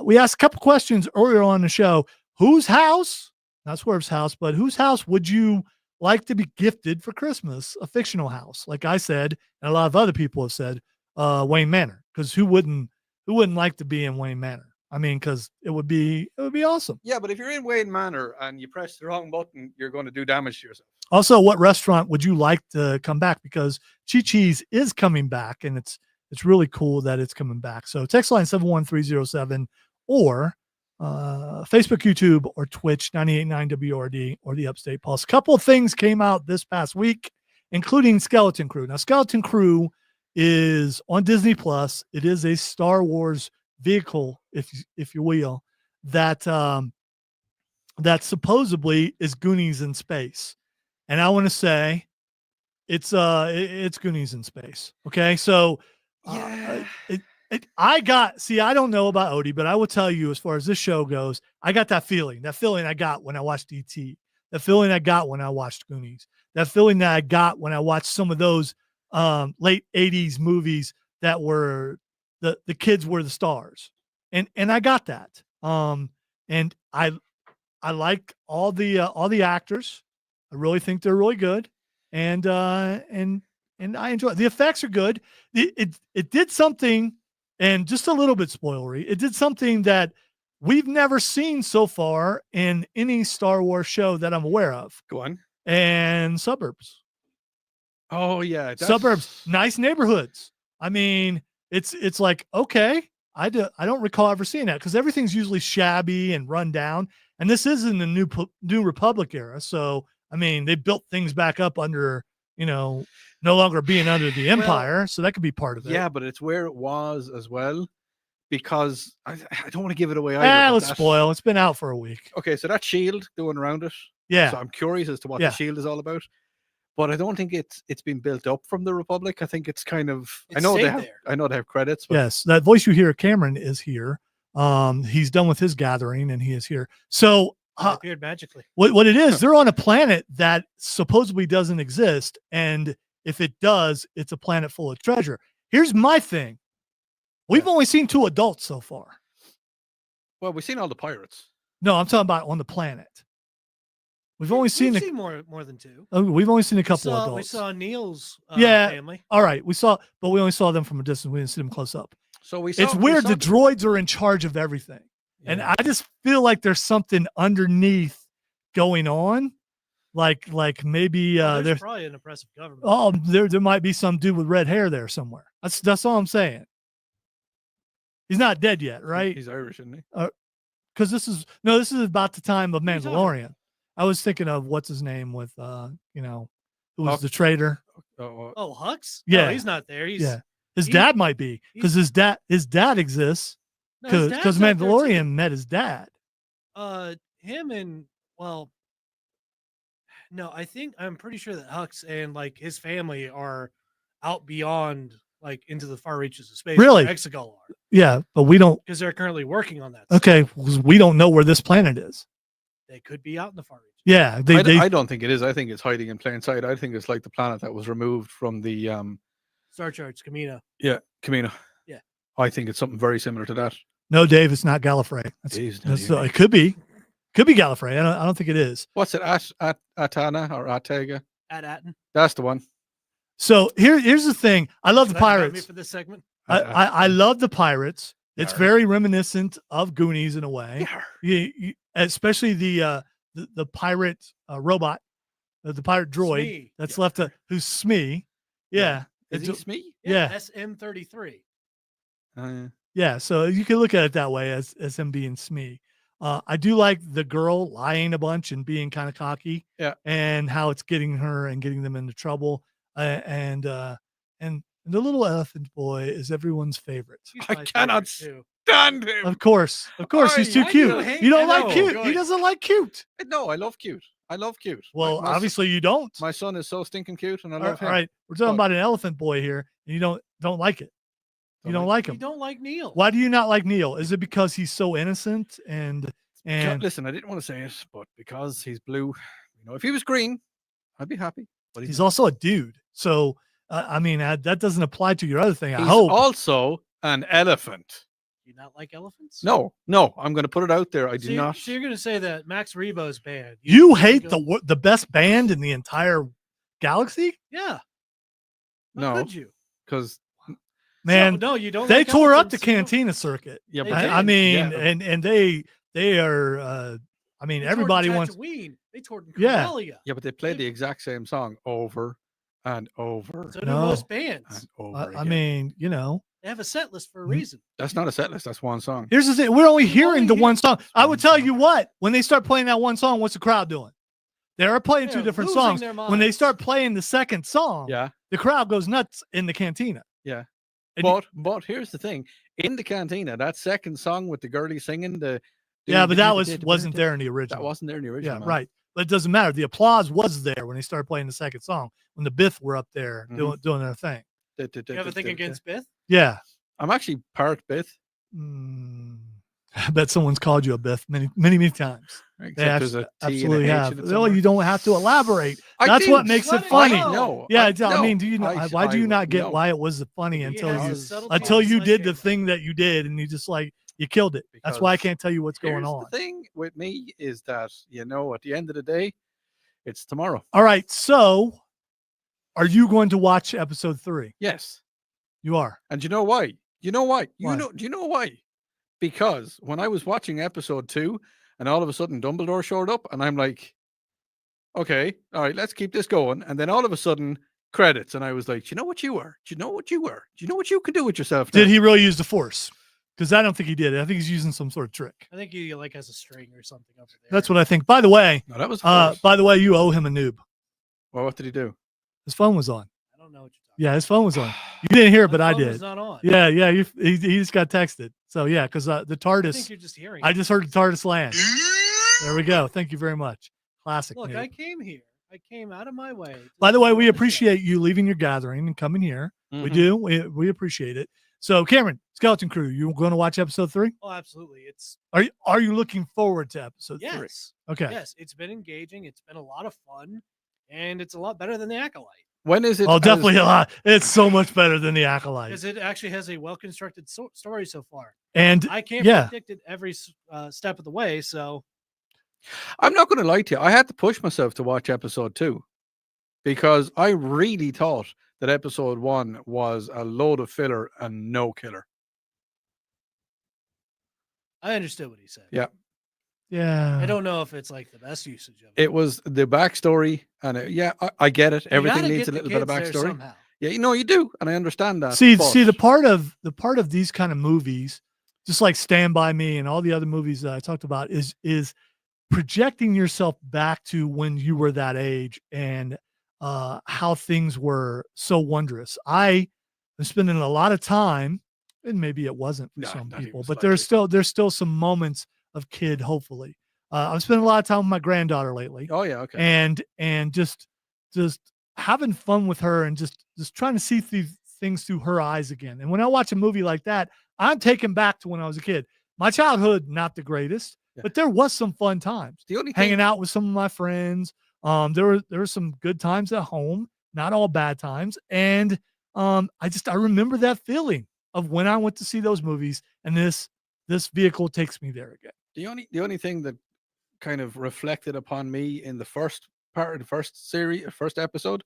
we asked a couple questions earlier on the show. Whose house? Not Swerve's house, but whose house would you like to be gifted for Christmas? A fictional house, like I said, and a lot of other people have said, Wayne Manor, because who wouldn't like to be in Wayne Manor? I mean, because it would be awesome. Yeah, but if you're in Wayne Manor and you press the wrong button, you're going to do damage to yourself. Also, what restaurant would you like to come back? Because Chi-Chi's is coming back, and it's really cool that it's coming back. So text line 71307 or Facebook, YouTube, or Twitch 98.9 WRD or the Upstate Pulse. A couple of things came out this past week, including Skeleton Crew. Now, Skeleton Crew is on Disney Plus. It is a Star Wars vehicle, if you will, that supposedly is Goonies in space. And I want to say it's Goonies in space. Okay, so I don't know about Odie, but I will tell you, as far as this show goes, I got that feeling I got when I watched E.T., that feeling I got when I watched Goonies, that feeling that I got when I watched some of those late 80s movies that were the kids were the stars. And I got that. And I like all the actors. I really think they're really good. And I enjoy it. The effects are good. It did something, and just a little bit spoilery, it did something that we've never seen so far in any Star Wars show that I'm aware of. Go on. And suburbs. Oh yeah, suburbs, nice neighborhoods. I mean, it's like, okay, I don't recall ever seeing that because everything's usually shabby and run down, and this is in the New Republic era. So I mean, they built things back up under, no longer being under the Empire, so that could be part of it. Yeah, but it's where it was as well, because I don't want to give it away either. Let's spoil. It's been out for a week. Okay, so that shield going around it. Yeah. So I'm curious as to what the shield is all about. But I don't think it's been built up from the Republic. I think it's kind of I know they have credits. But yes, that voice you hear, Cameron, is here. He's done with his gathering and he is here. So appeared magically. What it is, they're on a planet that supposedly doesn't exist, and if it does, it's a planet full of treasure. Here's my thing. We've only seen 2 adults so far. Well, we've seen all the pirates. No, I'm talking about on the planet. We've only seen, We've seen more than 2. we've only seen a couple We adults. saw Neil's Yeah. family. All right, but we only saw them from a distance. We didn't see them close up. So It's weird. The droids are in charge of everything, and I just feel like there's something underneath going on, like maybe There's there's probably an oppressive government. there might be some dude with red hair there somewhere. That's all I'm saying. He's not dead yet, right? He's Irish, isn't he? Because this is about the time of What are you talking Mandalorian. I was thinking of what's his name with who was Hux. the traitor. Oh, Hux? Yeah. No, he's not there. He's His he- dad might be because his dad exists no, his dad's because not there, too. Mandalorian met his dad. Him and no, I'm pretty sure that Hux and like his family are out beyond like into the far reaches of space. Really? where Exegol are, Yeah, but we don't. because they're currently working on that. stuff. Okay, 'cause we don't know where this planet is. They could be out in the far reaches. Yeah, I don't think it is. I think it's hiding in plain sight. I think it's like the planet that was removed from the Star Charts, Camino. Camino. Yeah. I think it's something very similar to that. no, Dave. It's not Gallifrey. It could be Gallifrey. I don't think it is. What's it? Atana or Atega? At Atten. That's the one. So here's the thing. I love the Glad you got me pirates. for this segment. I love the pirates. It's Yarr. very reminiscent of Goonies in a way. Yeah. Especially the pirate robot, the pirate droid Smee. that's left who's Smee. Yeah. Is he It's- Smee? Yeah. SM33. Yeah, so you can look at it that way as him being Smee. I do like the girl lying a bunch and being kind of cocky. Yeah. And how it's getting her and getting them into trouble. And the little elephant boy is everyone's favorite. He's I my cannot favorite, too. Stand him. Of course, he's too why do cute. you hate You don't him? like No, cute. go He ahead. doesn't like cute. No, I love cute. I love cute. Well, my obviously you don't. my son is so stinking cute, and I All love him. right, we're talking But- about an elephant boy here, and you don't like it. You don't like You him. don't like Neil. Why do you not like Neil? Is it because he's so innocent Listen, I didn't want to say it, but because he's blue, if he was green, I'd be happy. But he's also a dude? So that doesn't apply to your other thing. I he's hope. also an elephant. Do you not like elephants? No, I'm going to put it out there. I do not. So you're going to say that Max Rebo's band. You think hate go- the best band in the entire galaxy, Yeah. How No, could you? because man. No, you don't. They like tore up the elephants, you don't- Cantina circuit. yeah, They but did. I mean, yeah. and they are. They toured in Everybody wants. Tatooine. They toured in Yeah. Corellia. Yeah, but they played the exact same song over and over So do No. most bands. and over. I again. mean, They have a set list for a Mhm. reason. that's not a set list. That's one song. here's the thing: we're only We've hearing only the heard one song. I one would tell song. you what: when they start playing that one song, what's the crowd doing? They are playing two They're different losing songs. their When they minds. start playing the second song, Yeah, the crowd goes nuts in the cantina. yeah. And you- But here's the thing: in the cantina, that second song with the girlie singing the yeah, but that wasn't there in the That original. wasn't there in the original. Yeah, man. right. But it doesn't matter. The applause was there when they started playing the second song. When the Biff were up there Mhm. doing their thing. You have a thing against Bith? Yeah. I'm actually part Bith, I bet someone's called you a Biff many times. except They there's a T and a absolutely H have. in it No, somewhere. you don't have to elaborate. I That's what didn't. makes Let it it funny. go. No, Yeah, I I mean, do you know I- why do you I- not get no. why it was funny He until has you a Because- subtlety until of a you did the sledgehammer. thing that you did and you just like you killed it. That's why I Because can't tell you what's going Here's on. The thing with me is that at the end of the day, it's tomorrow. All right, so are you going to watch episode 3? Yes, You are. and you know why? You know why? Why? Do you know why? Because when I was watching episode 2, and all of a sudden Dumbledore showed up, and I'm like, okay, all right, let's keep this going. And then all of a sudden, credits, and I was like, do you know what you are? Do you know what you were? Do you know what you could do with yourself? Did now?" he really use the force? Because I don't think he did. I think he's using some sort of trick. I think he like has a string or something over there. That's what I think. By the way, No, that was. Force. you owe him a noob. Well, what did he do? His phone was on. I don't know what you're talking Yeah, his phone was on. You didn't hear it, about. but I My phone was did. not on. Yeah, he just got texted. So yeah, because the I think TARDIS. you're just hearing. I just heard the TARDIS land. There we go. Thank you very much. Classic. Look, noob. I came here. I came out of my way. to By the way, support we the show. appreciate you leaving your gathering and coming here. We Mhm. do. We appreciate it. So Cameron, Skeleton Crew, you going to watch episode 3? Oh, absolutely. It's Are you looking forward to episode 3? yes. Okay. Yes, it's been engaging. It's been a lot of fun, and it's a lot better than the Acolyte. When is it? Oh, as- definitely a lot. It's so much better than the Acolyte. Because it actually has a well-constructed story so far. And I can't yeah, predict it every step of the way. So I'm not going to lie to you. I had to push myself to watch episode 2 because I really thought that episode 1 was a load of filler and no killer. I understood what he said. Yeah. yeah. I don't know if it's like the best usage of it. It was the backstory, and I get it. You Everything gotta needs get a the little bit of kids there backstory. somehow. Yeah, you do, and I understand that. See, but- the part of these kind of movies, just like Stand By Me and all the other movies that I talked about, is projecting yourself back to when you were that age and how things were so wondrous. I am spending a lot of time, and maybe it wasn't for No, some not even people, but slightly. there's still some moments of kid. Hopefully, I'm spending a lot of time with my granddaughter lately. Oh yeah, okay. and just having fun with her and just trying to see things through her eyes again. And when I watch a movie like that, I'm taken back to when I was a kid. My childhood, not the greatest, Yeah. but there was some fun times. The only thing, Hanging out with some of my friends. There were some good times at home, not all bad times. And I remember that feeling of when I went to see those movies, and this vehicle takes me there again. the only thing that kind of reflected upon me in the first part of the first episode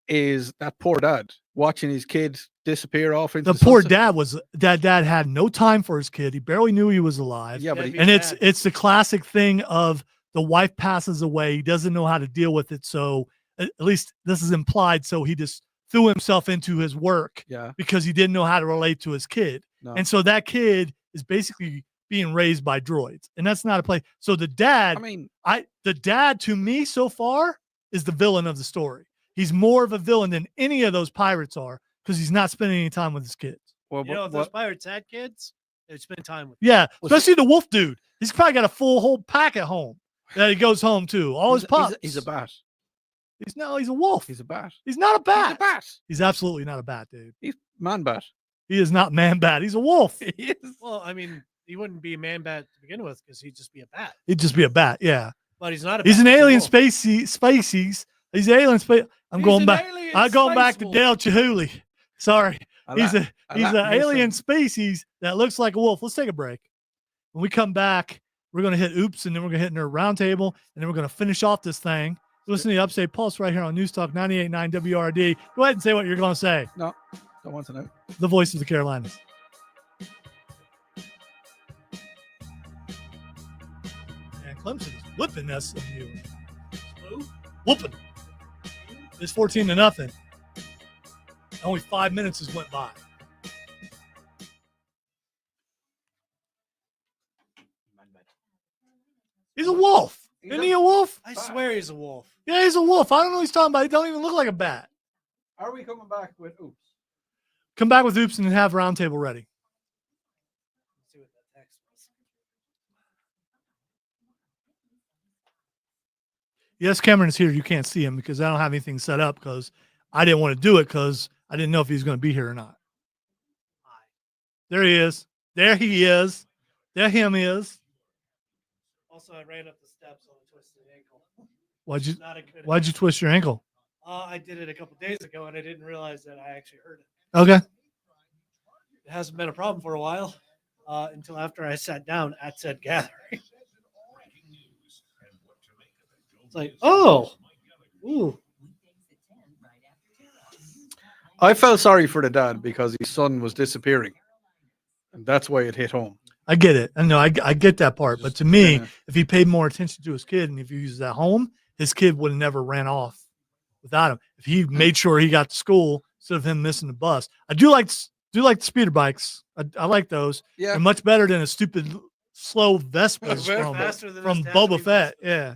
is that poor dad watching his kid disappear off into The poor sunset. dad had no time for his kid. He barely knew he was alive. Yeah, but That'd he, be And sad. it's the classic thing of the wife passes away. He doesn't know how to deal with it. So at least this is implied. So he just threw himself into his work yeah, because he didn't know how to relate to his kid. no. And so that kid is basically being raised by droids. And that's not a play. So the dad, I mean, the dad to me so far is the villain of the story. He's more of a villain than any of those pirates are because he's not spending any time with his kids. well, You know, if what, those pirates had kids, they'd spend time with. Yeah, Well, see- especially the wolf dude. He's probably got a full whole pack at home that he goes home to. All his pups. he's a bat. He's a wolf. He's a bat. He's not a bat. He's a bat. He's absolutely not a bat, dude. He's man bat. He is not man bat. He's a wolf. He is. Well, I mean, he wouldn't be a man bat to begin with because he'd just be a bat. He'd just be a bat. Yeah, But he's not a. he's bat, an a alien wolf. species. He's an alien space. I'm He's going an back. alien I'm going back space to wolf. Dale Chihuly. Sorry, he's an that makes alien sense. species that looks like a wolf. Let's take a break. When we come back, we're going to hit Oops, and then we're going to hit Nerd Roundtable, and then we're going to finish off this thing. Listen to the Upstate Pulse right here on News Talk 98.9 WRD. Go ahead and say what you're going to say. No, don't want to know. The voice of the Carolinas. Man, Clemson is whipping SMU. Whooping. It's 14-0. Only 5 minutes has went by. He's a wolf. Isn't he a wolf? I swear he's a wolf. Yeah, he's a wolf. I don't know what he's talking about. He don't even look like a bat. Are we coming back with oops? Come back with Oops and have Roundtable ready. Let's see what that text was. Yes, Cameron is here. You can't see him because I don't have anything set up because I didn't want to do it because I didn't know if he was going to be here or not. There he is. There he is. There him is. Also, I ran up the steps on a twisted ankle. Why'd you Not a good. twist your ankle? I did it a couple days ago, and I didn't realize that I actually hurt it. Okay. It hasn't been a problem for a while until after I sat down at said gathering. It's like, oh, ooh, I felt sorry for the dad because his son was disappearing, and that's why it hit home. I get it. I know. I get that part. But to me, Yeah. if he paid more attention to his kid and if he was at home, his kid would have never ran off without him. If he made sure he got to school instead of him missing the bus. I do like the speeder bikes. I like those. Yeah, They're much better than a stupid slow Vespas Very faster than from his dad Boba leaves. Fett. Yeah.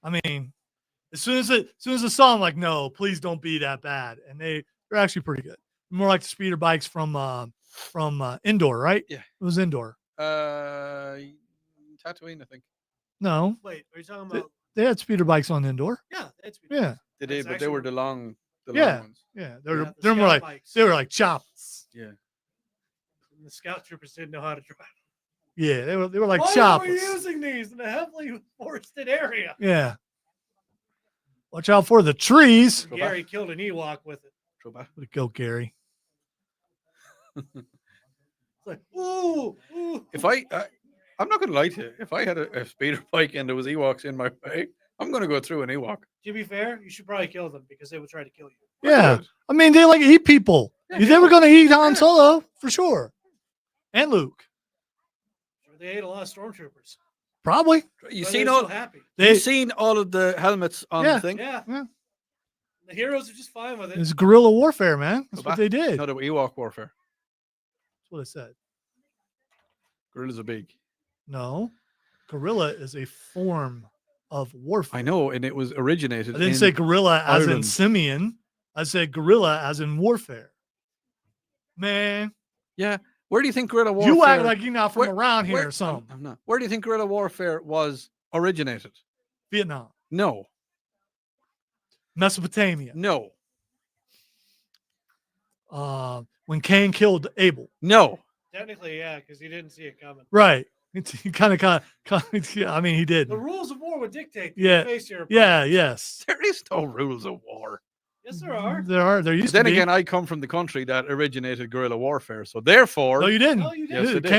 I mean, as soon as I saw them, like, no, please don't be that bad. And they're actually pretty good. More like the speeder bikes from Indoor, right? Yeah. It was Indoor. Tatooine, I think No, wait, are you talking about? they had speeder bikes on Indoor. Yeah, that's Yeah. they That's did, but they actually- were the long Yeah. ones. Yeah. the They're more scout like bikes. they were like chops. Yeah, The scout troopers didn't know how to drive. Yeah, they were like Why chops. are we using these in a heavily forested area? Yeah. Watch out for the trees. Go Gary killed an Ewok with it. Go back. Way to go, Gary. It's like, ooh. If I'm not going to lie to you. If I had a speeder bike and there was Ewoks in my way, I'm going to go through an Ewok. To be fair, you should probably kill them because they would try to kill you. Yeah. I mean, they like eat people. Yeah, They were going to eat Han Solo for sure. And Luke. Sure, they ate a lot of stormtroopers. Probably. You But seen they're all? still happy. You've seen all of the helmets on Yeah. the thing? Yeah. Yeah. The heroes are just fine with it. It's guerrilla warfare, man. That's Go what back. they did. No, That's the Ewok warfare. what it said. Gorillas are big. No. Guerrilla is a form of warfare. I know, and it was originated. I didn't in say gorilla as in Ireland. simian. I said gorilla as in warfare. Man, Yeah. Where do you think guerrilla warfare? you act like you're not from Where- around here where- or something. I'm not. Where do you think guerrilla warfare was originated? Vietnam, No. Mesopotamia. No. When Cain killed Abel. No. Technically, yeah, because he didn't see it coming. Right. He kind of, yeah, I mean, he did. The rules of war would dictate that Yeah. you face your Yeah, opponent. yes. There is no rules of war. Yes, there are. There used Then to be. again, I come from the country that originated guerrilla warfare, so therefore, No, you didn't. No, you Yes, didn't. it did.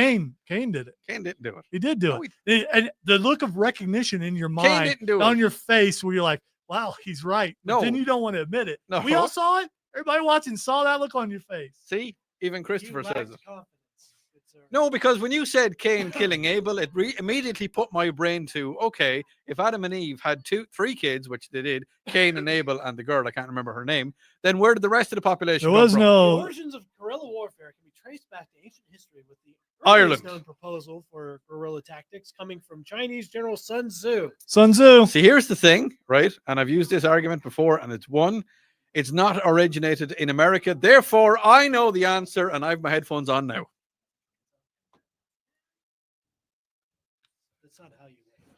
Cain did it. Cain didn't do it. He did do No, it. And the look of recognition in your Cain mind, didn't do on it. your face, where you're like, wow, he's right. But then No. you don't want to admit it. No. We all saw it. Everybody watching saw that look on your face. See, even You Christopher lacked says it. confidence. Good sir. No, because when you said Cain killing Abel, it immediately put my brain to, okay, if Adam and Eve had 3 kids, which they did, Cain and Abel and the girl, I can't remember her name, then where did the rest of the population There come was from? The no. origins of guerrilla warfare can be traced back to ancient history with the Ireland. earliest known proposal for guerrilla tactics coming from Chinese General Sun Tzu. Sun Tzu. See, here's the thing, right? And I've used this argument before, and it's not originated in America. Therefore, I know the answer, and I have my headphones on now. That's not how you win.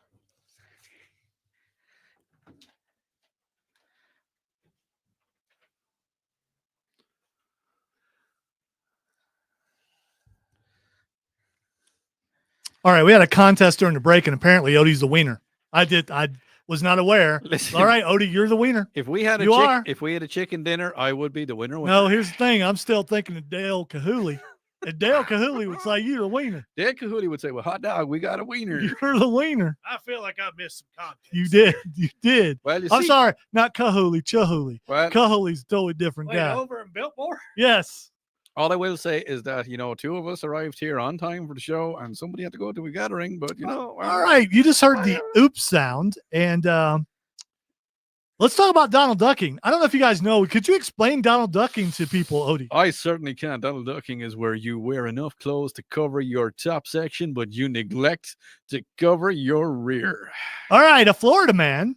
All right, we had a contest during the break, and apparently Odie's the winner. I was not aware. Listen, All right, Odie, you're the winner. if we had You are. if we had a chicken dinner, I would be the winner. No, here's the thing. I'm still thinking of Dale Cahooley. And Dale Cahooley would say you're the winner. Dad Cahooley would say, "Well, hot dog, we got a wiener." You're the winner. I feel like I missed some content. You did. You did. Well, you I'm see, sorry, not Cahooley, Chihooley. well, Cahooley's a totally different Wait, guy. over in Biltmore? Yes. all I will say is that 2 of us arrived here on time for the show, and somebody had to go to a gathering. But well, All right. You just heard the oops sound. And let's talk about Donald ducking. I don't know if you guys know. Could you explain Donald ducking to people, Odie? I certainly can. Donald ducking is where you wear enough clothes to cover your top section, but you neglect to cover your rear. All right. A Florida man,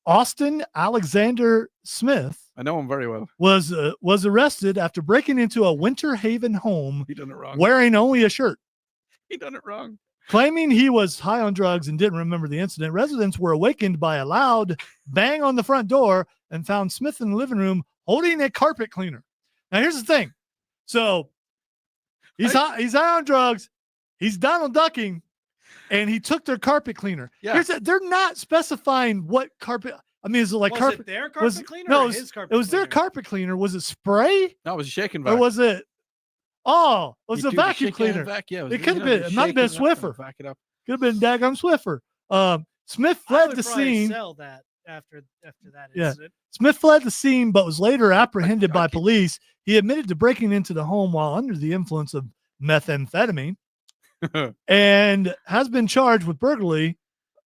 Austin Alexander Smith, I know him very well. was arrested after breaking into a Winter Haven home He done it wrong. wearing only a shirt. He done it wrong. Claiming he was high on drugs and didn't remember the incident, residents were awakened by a loud bang on the front door and found Smith in the living room holding a carpet cleaner. Now, here's the thing. So he's high on drugs. He's Donald ducking, and he took their carpet cleaner. Yeah. They're not specifying what carpet. I mean, is it like Was carpet? it their carpet was- cleaner no, or it was- his carpet It was their cleaner? carpet cleaner. Was it spray No, it was a shaking or vac. was it? Oh, it was You a do the vacuum shake and cleaner. vac, yeah, It could have been. It might have been shaking that and Swiffer. vac it up. Could have been daggum Swiffer. Smith I fled would the probably scene. Sell that after that Yeah. incident. Smith fled the scene, but was later apprehended I by keep- police. He admitted to breaking into the home while under the influence of methamphetamine and has been charged with burglary,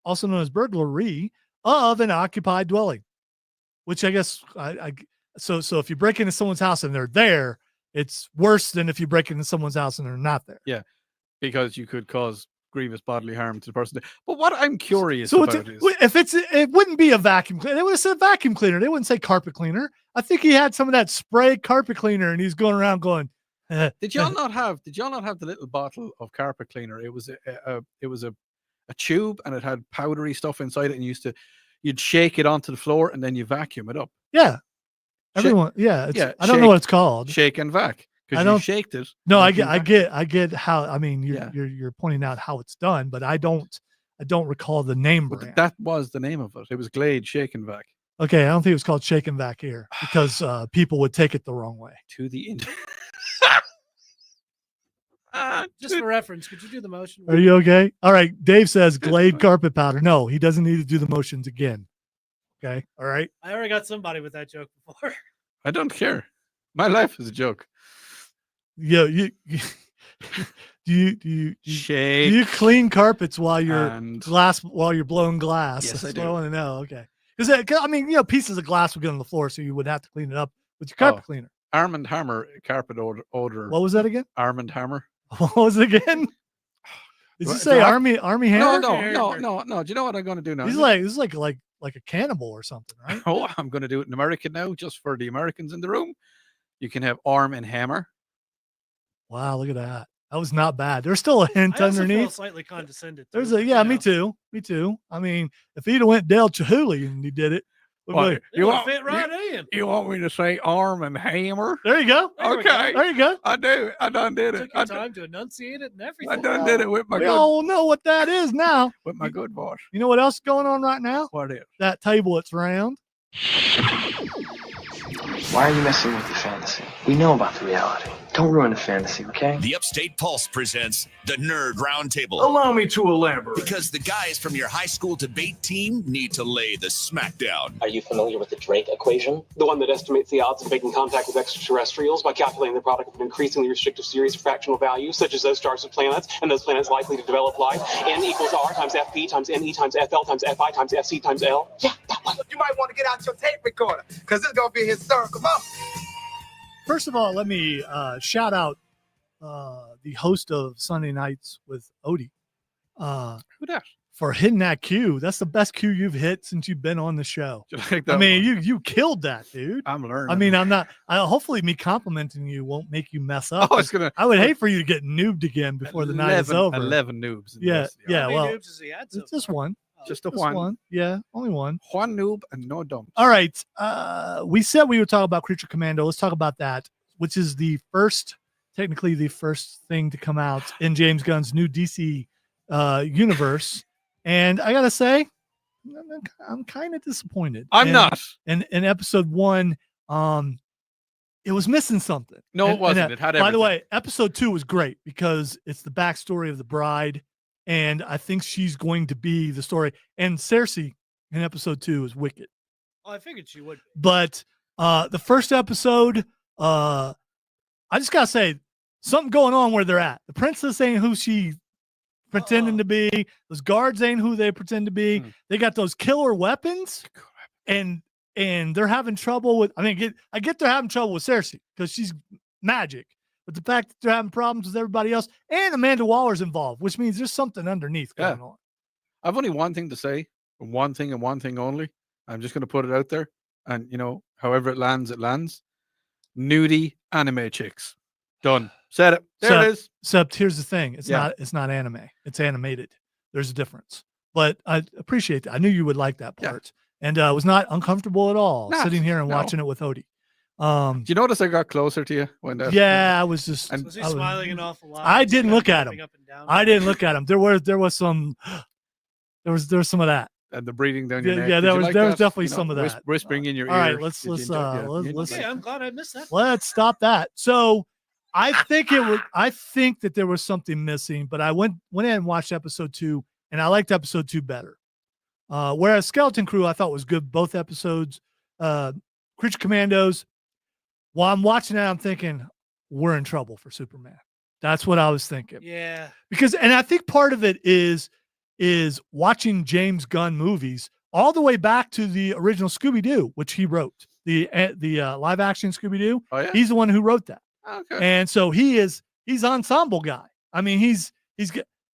also known as burglary, of an occupied dwelling. Which I guess so if you break into someone's house and they're there, it's worse than if you break into someone's house and they're not there. Because you could cause grievous bodily harm to the person. But what I'm curious So about is if it wouldn't be a vacuum cleaner, they would have said vacuum cleaner. They wouldn't say carpet cleaner. I think he had some of that spray carpet cleaner, and he's going around going. did y'all not have the little bottle of carpet cleaner? It was a tube, and it had powdery stuff inside it, and you'd shake it onto the floor and then you vacuum it up. Yeah, everyone. Yeah, yeah, I don't know what it's called. Shake and vac. I Because don't- you shaked it. No, I and you get how. I mean, Yeah. you're pointing out how it's done, but I don't recall the name But brand. that was the name of it. It was Glade Shake and Vac. Okay, I don't think it was called shaking back here because people would take it the wrong way. To the end. Just for reference, could you do the motion? Are you okay? All right. Dave says Glade carpet powder. No, he doesn't need to do the motions again. Okay. All right. I already got somebody with that joke before. I don't care. My life is a joke. Yeah. Do Shake. you clean carpets while you're and while you're blowing glass? Yes, I That's do. what I want to know. Okay. Because I mean, pieces of glass would get on the floor, so you would have to clean it up with your carpet cleaner. Arm and Hammer carpet odor. What was that again? Arm and Hammer. What was it again? Did you Do say I- Army Hammer? No. Do you know what I'm going to do now? This is like a cannibal or something, right? Oh, I'm going to do it in American now, just for the Americans in the room. You can have Arm and Hammer. Wow, look at that. That was not bad. There's still a hint I also feel underneath. slightly condescended. There's to a it, me too. Me too. I mean, if he'd have went Dale Chihuly and he did it, we'd be What? like, You want fit right in. You want me to say Arm and Hammer? there you go. There we Okay. go. There you go. I do. I done did it. Took your time to enunciate it and everything. I done did it with my We good all know what that is now. voice. You know what else is going on right now? What is? That table it's round. Why are you messing with the fantasy? We know about the reality. Don't ruin the fantasy, okay? The Upstate Pulse presents the Nerd Roundtable. Allow me to elaborate. Because the guys from your high school debate team need to lay the smackdown. Are you familiar with the Drake equation? The one that estimates the odds of making contact with extraterrestrials by calculating the product of an increasingly restrictive series of fractional values, such as those stars of planets, and those planets likely to develop life. N equals R times FP times NE times FL times FI times FC times L. Yeah, that one. You might want to get out your tape recorder, because it's going to be a historical moment. First of all, let me shout out the host of Sunday Nights with Odie. Who that? For hitting that cue. That's the best cue you've hit since you've been on the show. Do you like that I mean, one? you killed that, dude. I'm learning. I mean, I'm not. Hopefully, me complimenting you won't make you mess up. I was gonna. I would hate for you to get noobed again before the night is over. 11 noobs. in Yeah, this, yeah. How many Well, noobs has he had so it's just far? one. Oh, Just a Just one. Yeah, only one. One noob and no dump. All right. We said we would talk about Creature Commando. Let's talk about that, which is technically the first thing to come out in James Gunn's new DC universe. And I gotta say, I'm kind of disappointed. I'm not. In episode 1, it was missing something. No, And- it wasn't. and, It had by the everything. way, episode 2 was great because it's the backstory of the bride, and I think she's going to be the story. And Cersei in episode 2 is wicked. Oh, I figured she would. But the first episode, I just gotta say, something going on where they're at. The princess ain't who she pretending to be. Those guards ain't who they pretend to be. They got those killer weapons, and they're having trouble with. I mean, I get they're having trouble with Cersei because she's magic. But the fact that they're having problems with everybody else, and Amanda Waller's involved, which means there's something underneath going on. I've only one thing to say, one thing and one thing only. I'm just going to put it out there, and however it lands, it lands. Nudie anime chicks, done. Said it. There it is. Except here's the thing: it's Yeah. not anime. It's animated. There's a difference. But I appreciate that. I knew you would like that Yeah. part, and was not uncomfortable at all Not- sitting here and no. watching it with Odie. Do you notice I got closer to you when that? Yeah, I was just. And- Was he I was- smiling an awful lot? I Just didn't kinda look at jumping him. up and down? I didn't look at him. There was some. There was some of that. And the breathing down your Yeah, neck. yeah, Did there you was- like there was that? definitely some of that. Whispering in your All ear. right, let's- Did you let's, enjoy- yeah, let's- you let's- Okay, I'm glad I missed that. Let's stop that. So I think that there was something missing, but I went in and watched episode 2, and I liked episode 2 better. Whereas Skeleton Crew I thought was good, both episodes. Creature Commandos, while I'm watching that, I'm thinking we're in trouble for Superman. That's what I was thinking. Yeah. And I think part of it is watching James Gunn movies all the way back to the original Scooby-Doo, which he wrote, the live action Scooby-Doo. Oh, yeah? He's the one who wrote that. Okay. And so he's ensemble guy. I mean, he's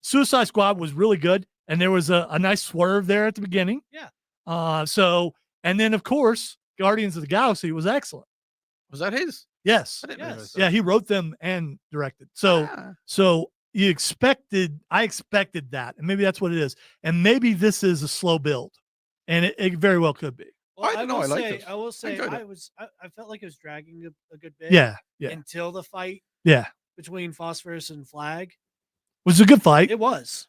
Suicide Squad was really good, and there was a nice swerve there at the beginning. Yeah. And then of course Guardians of the Galaxy was excellent. Was that his? Yes. I didn't Yes. realize that. Yeah, he wrote them and directed. So Ah. I expected that, and maybe that's what it is. And maybe this is a slow build, and it very well could be. Well, I don't know, I liked it. I will say, enjoyed it. I felt like it was dragging a good bit. Yeah. Until the fight Yeah. between Phosphorus and Flag. It was a good fight. It was.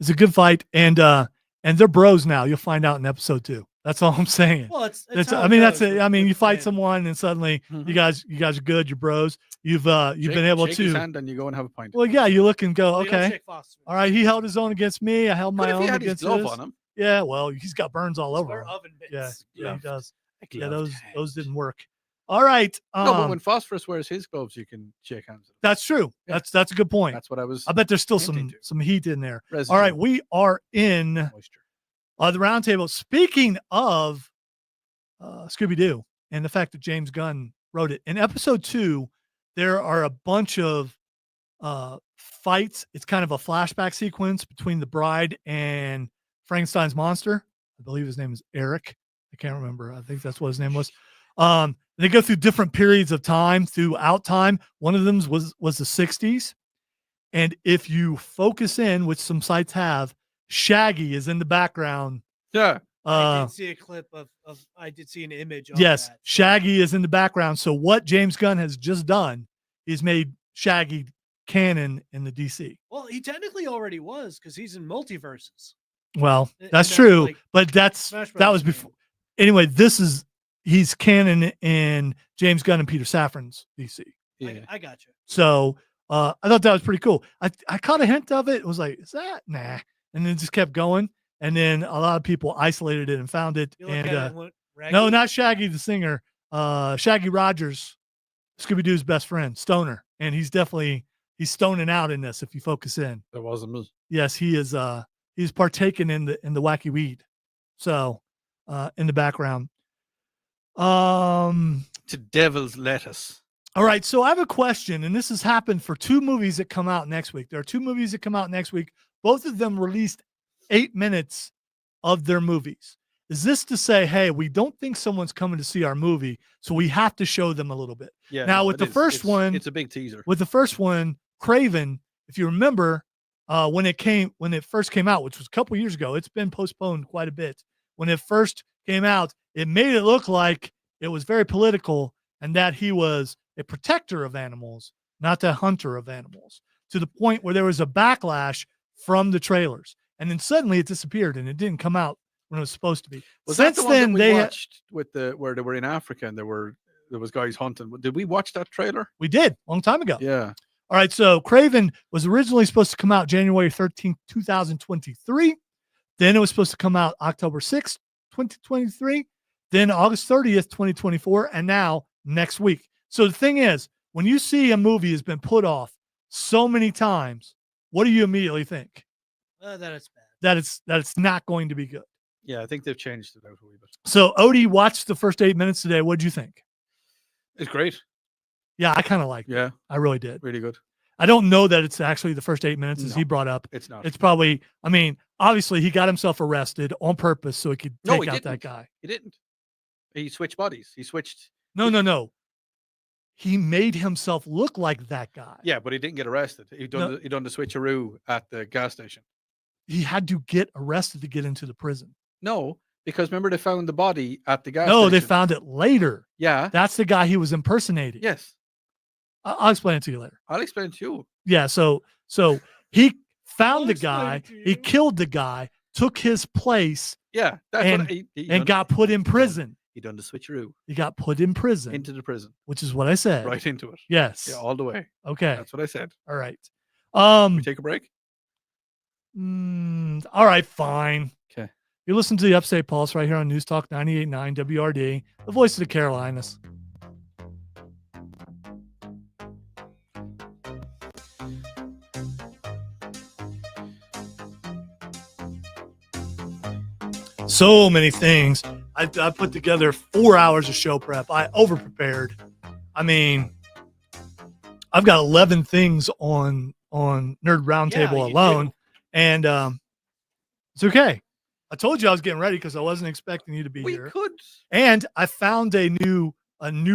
It's a good fight, and they're bros now. You'll find out in episode 2. That's all I'm saying. Well, it's I mean, that's it. I mean, you fight someone and suddenly Mhm. you guys are good. You're bros. You've been able shake his to. hand and you go and have a pint. Well, yeah, you look and go, Well, you don't okay, shake Foster's all right. He held his own against me. I held What my if he own had his against glove his. on him? Yeah, well, he's got burns all over They're him. oven mitts. Yeah, he Gloved. does. A Yeah, gloved those hand. didn't work. All right. No, but when Phosphorus wears his gloves, you can shake hands with him. That's true. Yeah. That's a good point. That's what I was. I bet there's still hinting some to. heat in there. Residue. All right, we are in Moisture. the roundtable. Speaking of Scooby-Doo and the fact that James Gunn wrote it, in episode 2, there are a bunch of fights. It's kind of a flashback sequence between the bride and Frankenstein's monster. I believe his name is Eric. I can't remember. I think that's what his name was. They go through different periods of time throughout time. One of them was the 60s. And if you focus in, which some sites have, Shaggy is in the background. Yeah. I did see a clip of I did see an image of Yes, that. Shaggy is in the background. So what James Gunn has just done is made Shaggy canon in the DC. Well, he technically already was because he's in multiverses. Well, And that's that's true, like but that Smash was Brothers before. Anyway, he's canon in James Gunn and Peter Safran's DC. Yeah. I got you. So I thought that was pretty cool. I caught a hint of it. It was like, is that nah? And then it just kept going. And then a lot of people isolated it and found it. You look at it and went, No, Raggy? not Shaggy the singer. Shaggy Rogers, Scooby-Doo's best friend, Stoner. And he's stoning out in this if you focus in. That wasn't me. Yes, he is he's partaken in the wacky weed. So in the background. To devil's lettuce. All right, so I have a question, and this has happened for 2 movies that come out next week. There are 2 movies that come out next week. Both of them released 8 minutes of their movies. Is this to say, hey, we don't think someone's coming to see our movie, so we have to show them a little bit? Yeah. Now, no, with it the is. first one, it's a big teaser. with the first one, Craven, if you remember, when it first came out, which was a couple years ago, it's been postponed quite a bit. When it first came out, it made it look like it was very political and that he was a protector of animals, not a hunter of animals, to the point where there was a backlash from the trailers. And then suddenly it disappeared and it didn't come out when it was supposed to be. Was Since that the one then, that we they watched with where they were in Africa and there was guys hunting? Did we watch that trailer? we did a long time ago. Yeah. All right, so Craven was originally supposed to come out January 13th, 2023. Then it was supposed to come out October 6th, 2023. Then August 30th, 2024. And now next week. So the thing is, when you see a movie has been put off so many times, what do you immediately think? That it's bad. That it's not going to be good. Yeah, I think they've changed it out a wee bit. So Odie watched the first 8 minutes today. What did you think? It's great. Yeah, I kind of liked it. Yeah, I really did. really good. I don't know that it's actually the first 8 minutes as No. he brought up. It's not. It's probably, I mean, obviously he got himself arrested on purpose so he could No, take he out that didn't. guy. He didn't. He switched bodies. He switched. No. He made himself look like that guy. Yeah, but he didn't get arrested. He done the switcheroo at the gas station. He had to get arrested to get into the prison. No, because remember they found the body at the gas No, station. they found it later. Yeah. That's the guy he was impersonating. Yes. I'll explain it to you later. I'll explain it to you. Yeah, so he found I'll the explain guy, it to he you. killed the guy, took his place, Yeah, that's And- what he and done- got put in he done- prison. He done the switcheroo He got put in prison, into the prison, which is what I said. right into it. Yes. Yeah, all the way. Okay. That's what I said. All right. We take a break. All right, fine. Okay. You listen to the Upstate Pulse right here on News Talk 98.9 WRD, the voice of the Carolinas. So many things. I put together 4 hours of show prep. I over-prepared. I mean, I've got 11 things on Nerd Roundtable you alone. do. And it's okay. I told you I was getting ready because I wasn't expecting you to be We here. could. And I found a new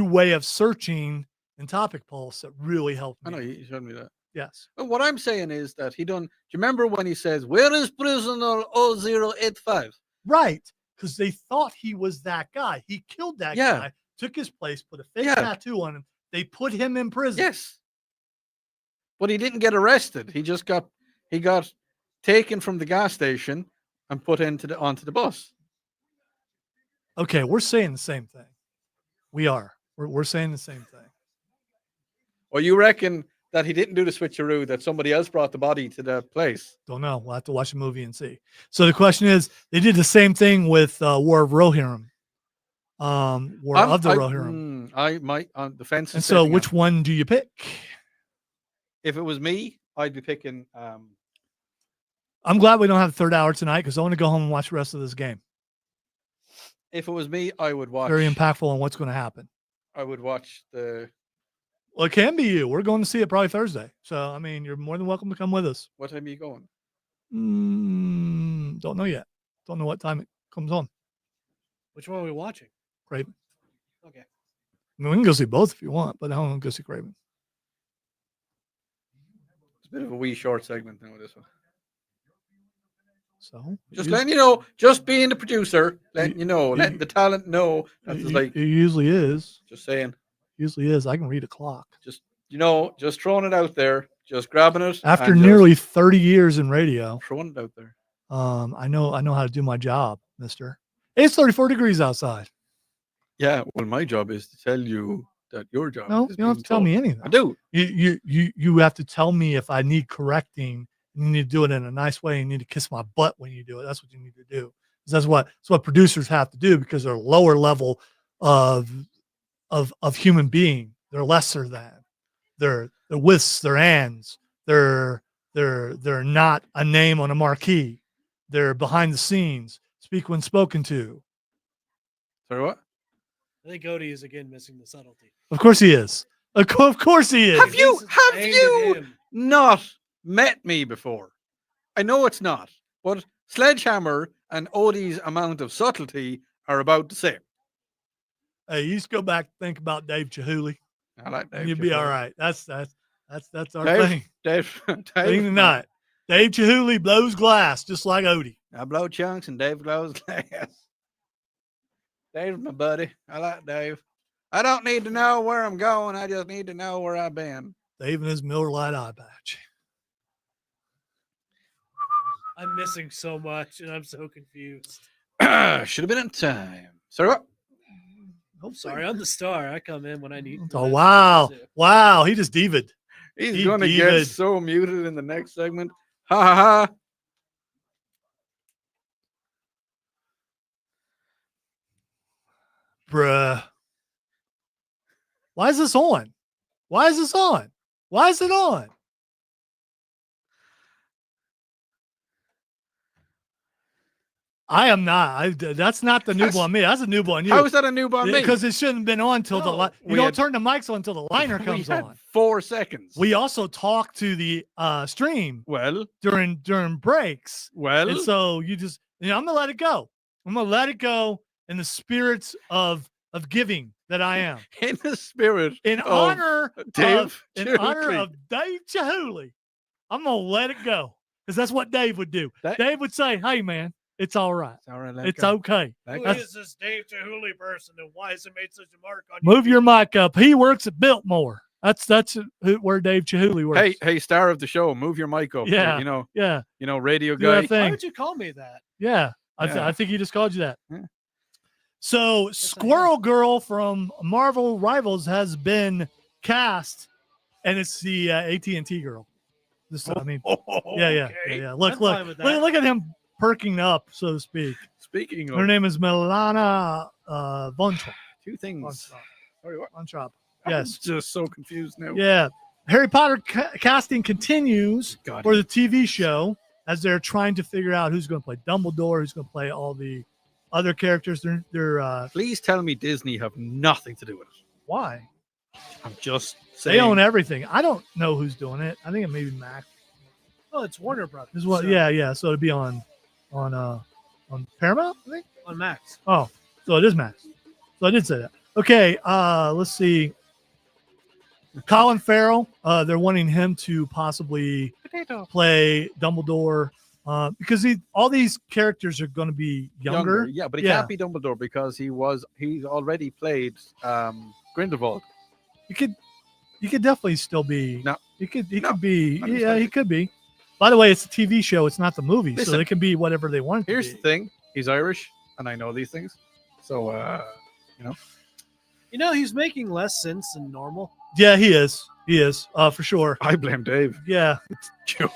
way of searching in Topic Pulse that really helped I me. know you showed me that. Yes. But what I'm saying is that he done. Do you remember when he says, "Where is prisoner 0085?" Right. Because they thought he was that guy. He killed that Yeah. guy, took his place, put a fake Yeah. tattoo on him. They put him in prison. Yes. But he didn't get arrested. He got taken from the gas station and put onto the bus. Okay, we're saying the same thing. We are. We're saying the same thing. Or you reckon that he didn't do the switcheroo, that somebody else brought the body to the place? Don't know. We'll have to watch the movie and see. So the question is, they did the same thing with War of Rohirrim. War of the Rohirrim. I might on the fence. And so, which one do you pick? If it was me, I'd be picking. I'm glad we don't have the third hour tonight because I want to go home and watch the rest of this game. If it was me, I would watch. Very impactful on what's going to happen. I would watch the. Well, it can be you. We're going to see it probably Thursday. So, I mean, you're more than welcome to come with us. What time are you going? Don't know yet. Don't know what time it comes on. Which one are we watching? Craven. Okay. I mean, we can go see both if you want, but I don't want to go see Craven. It's a bit of a wee short segment now, this one. So just letting you know, just being the producer, letting you know, letting the talent know. That's like it usually is. Just saying. Usually is. I can read a clock. Just just throwing it out there, just grabbing it. After nearly 30 years in radio, throwing it out there. I know how to do my job, mister. It's 34 degrees outside. Yeah, well, my job is to tell you that your job. No, you don't have to tell me anything. I do. You have to tell me if I need correcting. You need to do it in a nice way. You need to kiss my butt when you do it. That's what you need to do. That's what producers have to do because they're a lower level of human being. They're lesser than. They're withs, they're ands. They're not a name on a marquee. They're behind the scenes. Speak when spoken to. Sorry, what? I think Odie is again missing the subtlety. Of course he is. Of course he is. Have you not met me before? I know it's not, but Sledgehammer and Odie's amount of subtlety are about the same. Hey, you just go back and think about Dave Chihuly. I like Dave. You'll be all right. That's our thing. Dave tonight. Dave Chihuly blows glass just like Odie. I blow chunks and Dave blows glass. Dave's my buddy. I like Dave. I don't need to know where I'm going. I just need to know where I've been. Dave and his Miller Lite eye patch. I'm missing so much, and I'm so confused. Should have been in time. Sorry, what? Oh, sorry, I'm the star. I come in when I need. Oh, wow. Wow. He just divaed. He's going to get so muted in the next segment. Ha ha ha. Bruh. Why is this on? Why is this on? Why is it on? I am not. That's not the noob on me. That's a noob on you. How is that a noob on me? Because it shouldn't have been on till you don't turn the mics on until the liner comes on. 4 seconds. We also talk to the stream. Well, during breaks. Well, and so you just I'm gonna let it go. I'm gonna let it go in the spirits of giving that I am. In the spirit. In honor of Dave Chihuly. I'm gonna let it go because that's what Dave would do. Dave would say, "Hey, man, it's all right. It's all right. It's okay." Who is this Dave Chihuly person, and why has it made such a mark on you? Move your mic up. He works at Biltmore. That's where Dave Chihuly works. Hey, star of the show, move your mic up. Yeah, radio guy. Why would you call me that? Yeah, I think he just called you that. Yeah. So Squirrel Girl from Marvel Rivals has been cast, and it's the AT&T girl. Yeah. Look at him perking up, so to speak. Speaking of, her name is Milana Von Trapp. Two things. Von Trapp. Yes. I'm just so confused now. Yeah. Harry Potter casting continues for the TV show as they're trying to figure out who's going to play Dumbledore, who's going to play all the other characters. They're Please tell me Disney have nothing to do with it. Why? I'm just saying. They own everything. I don't know who's doing it. I think it may be Max. Oh, it's Warner Brothers. Yeah. So it'd be on Paramount, I think? On Max. Oh, so it is Max. So I did say that. Okay, let's see. Colin Farrell, they're wanting him to possibly play Dumbledore because all these characters are going to be younger. Yeah, but he can't be Dumbledore because he's already played Grindelwald. He could definitely still be. No, he could be. Yeah, he could be. By the way, it's a TV show. It's not the movie, so they can be whatever they want. Here's the thing: he's Irish, and I know these things. So, You know, he's making less sense than normal. Yeah, he is. He is, for sure. I blame Dave. Yeah. Dave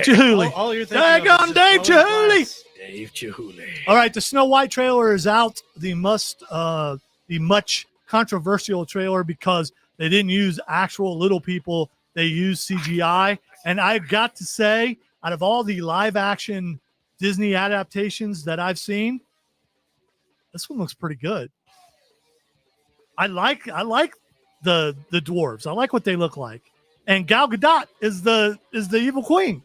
Chihuly. All you're thinking of Daggone is Dave just blowing Chihuly. glass. Dave Chihuly. All right, the Snow White trailer is out. The much controversial trailer because they didn't use actual little people. They used CGI. And I've got to say, out of all the live action Disney adaptations that I've seen, this one looks pretty good. I like the dwarves. I like what they look like. And Gal Gadot is the evil queen.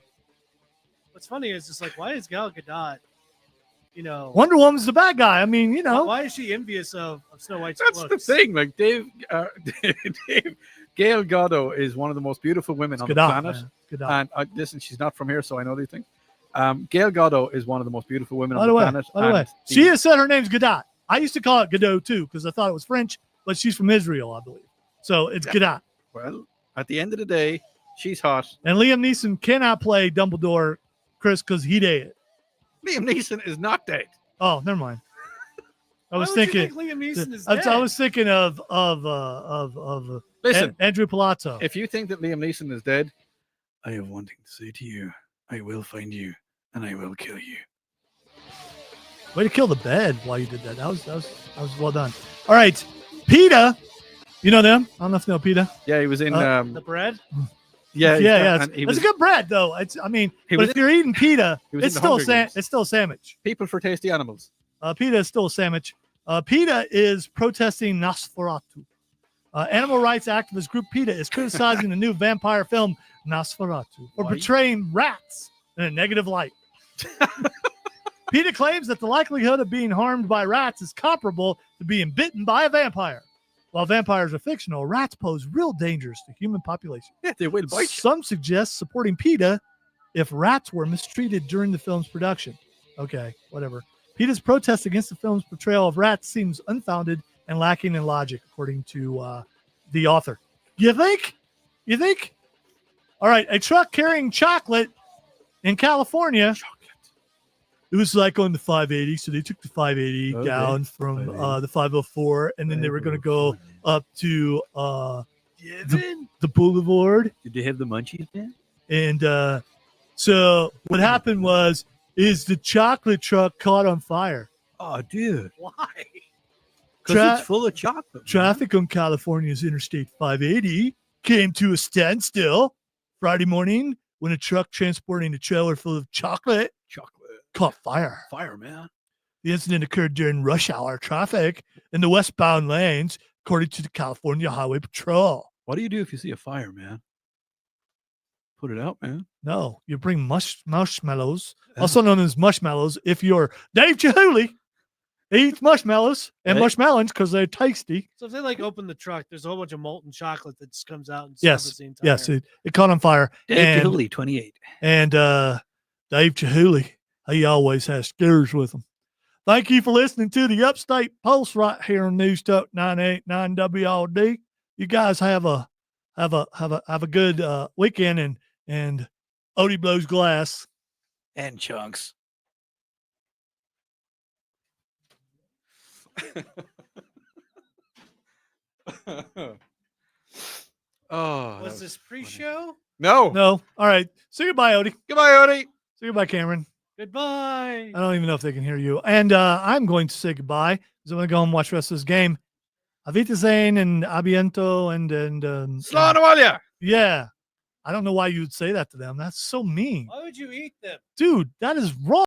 What's funny is just like, why is Gal Gadot, you know, Wonder Woman's the bad guy. I mean, you know. why is she envious of Snow White's That's looks? the thing. Like Gail Godot is one of the most beautiful women on the planet. Man. And listen, she's not from here, so I know these things. Gail Godot is one of the most beautiful women By on the the way, planet. by the way, she has said her name's Gadot. I used to call it Godot too because I thought it was French, but she's from Israel, I believe. So it's Gadot. Well, at the end of the day, she's hot. And Liam Neeson cannot play Dumbledore, Chris, because he dead. Liam Neeson is not dead. Oh, never mind. I was Why would you thinking. think Liam Neeson is I dead? was thinking of Listen, Andrew Palazzo. if you think that Liam Neeson is dead, I have one thing to say to you. I will find you, and I will kill you. Way to kill the bed while you did that. That was well done. All right, PETA. You know them? I don't know if you know PETA. yeah, he was in. The bread? yeah. It's, he it's was a good bread though. But was if you're eating PETA, he was it's in the still Hunger Games. it's still a sandwich. People for Tasty Animals. PETA is still a sandwich. PETA is protesting Nosferatu. Animal rights activist group PETA is criticizing the new vampire film Nosferatu for portraying rats in a negative light. PETA claims that the likelihood of being harmed by rats is comparable to being bitten by a vampire. While vampires are fictional, rats pose real dangers to human population. Yeah, they will bite you. Some suggest supporting PETA if rats were mistreated during the film's production. Okay, whatever. PETA's protest against the film's portrayal of rats seems unfounded and lacking in logic, according to the author. You think? You think? All right, a truck carrying chocolate in California. It was like on the 580, so they took the 580 down from the 504, and then they were going to go up to the boulevard. Did they have the munchies, man? And so what happened is the chocolate truck caught on fire. Oh, dude. Why? Because it's full of chocolate. Traffic on California's Interstate 580 came to a standstill Friday morning when a truck transporting a trailer full of chocolate caught fire. Fire, man. The incident occurred during rush hour traffic in the westbound lanes, according to the California Highway Patrol. What do you do if you see a fire, man? Put it out, man. No, you bring marshmallows, also known as marshmallows. If you're Dave Chihuly, he eats marshmallows and marshmallows because they're tasty. So if they like open the truck, there's a whole bunch of molten chocolate that just comes out and Yes, the entire... yes, it caught on fire. Dave Chihuly, 28. And Dave Chihuly, he always has scares with him. Thank you for listening to the Upstate Pulse right here on News Talk 989 WLD. You guys have a good weekend and Odie blows glass and chunks. Was this pre-show? No. All right. Say goodbye, Odie. Goodbye, Odie. Say goodbye, Cameron. Goodbye. I don't even know if they can hear you. And I'm going to say goodbye because I'm going to go home and watch the rest of this game. Avita Zane and Abiento and Slanawalia. Yeah. I don't know why you would say that to them. That's so mean. Why would you eat them? Dude, that is wrong.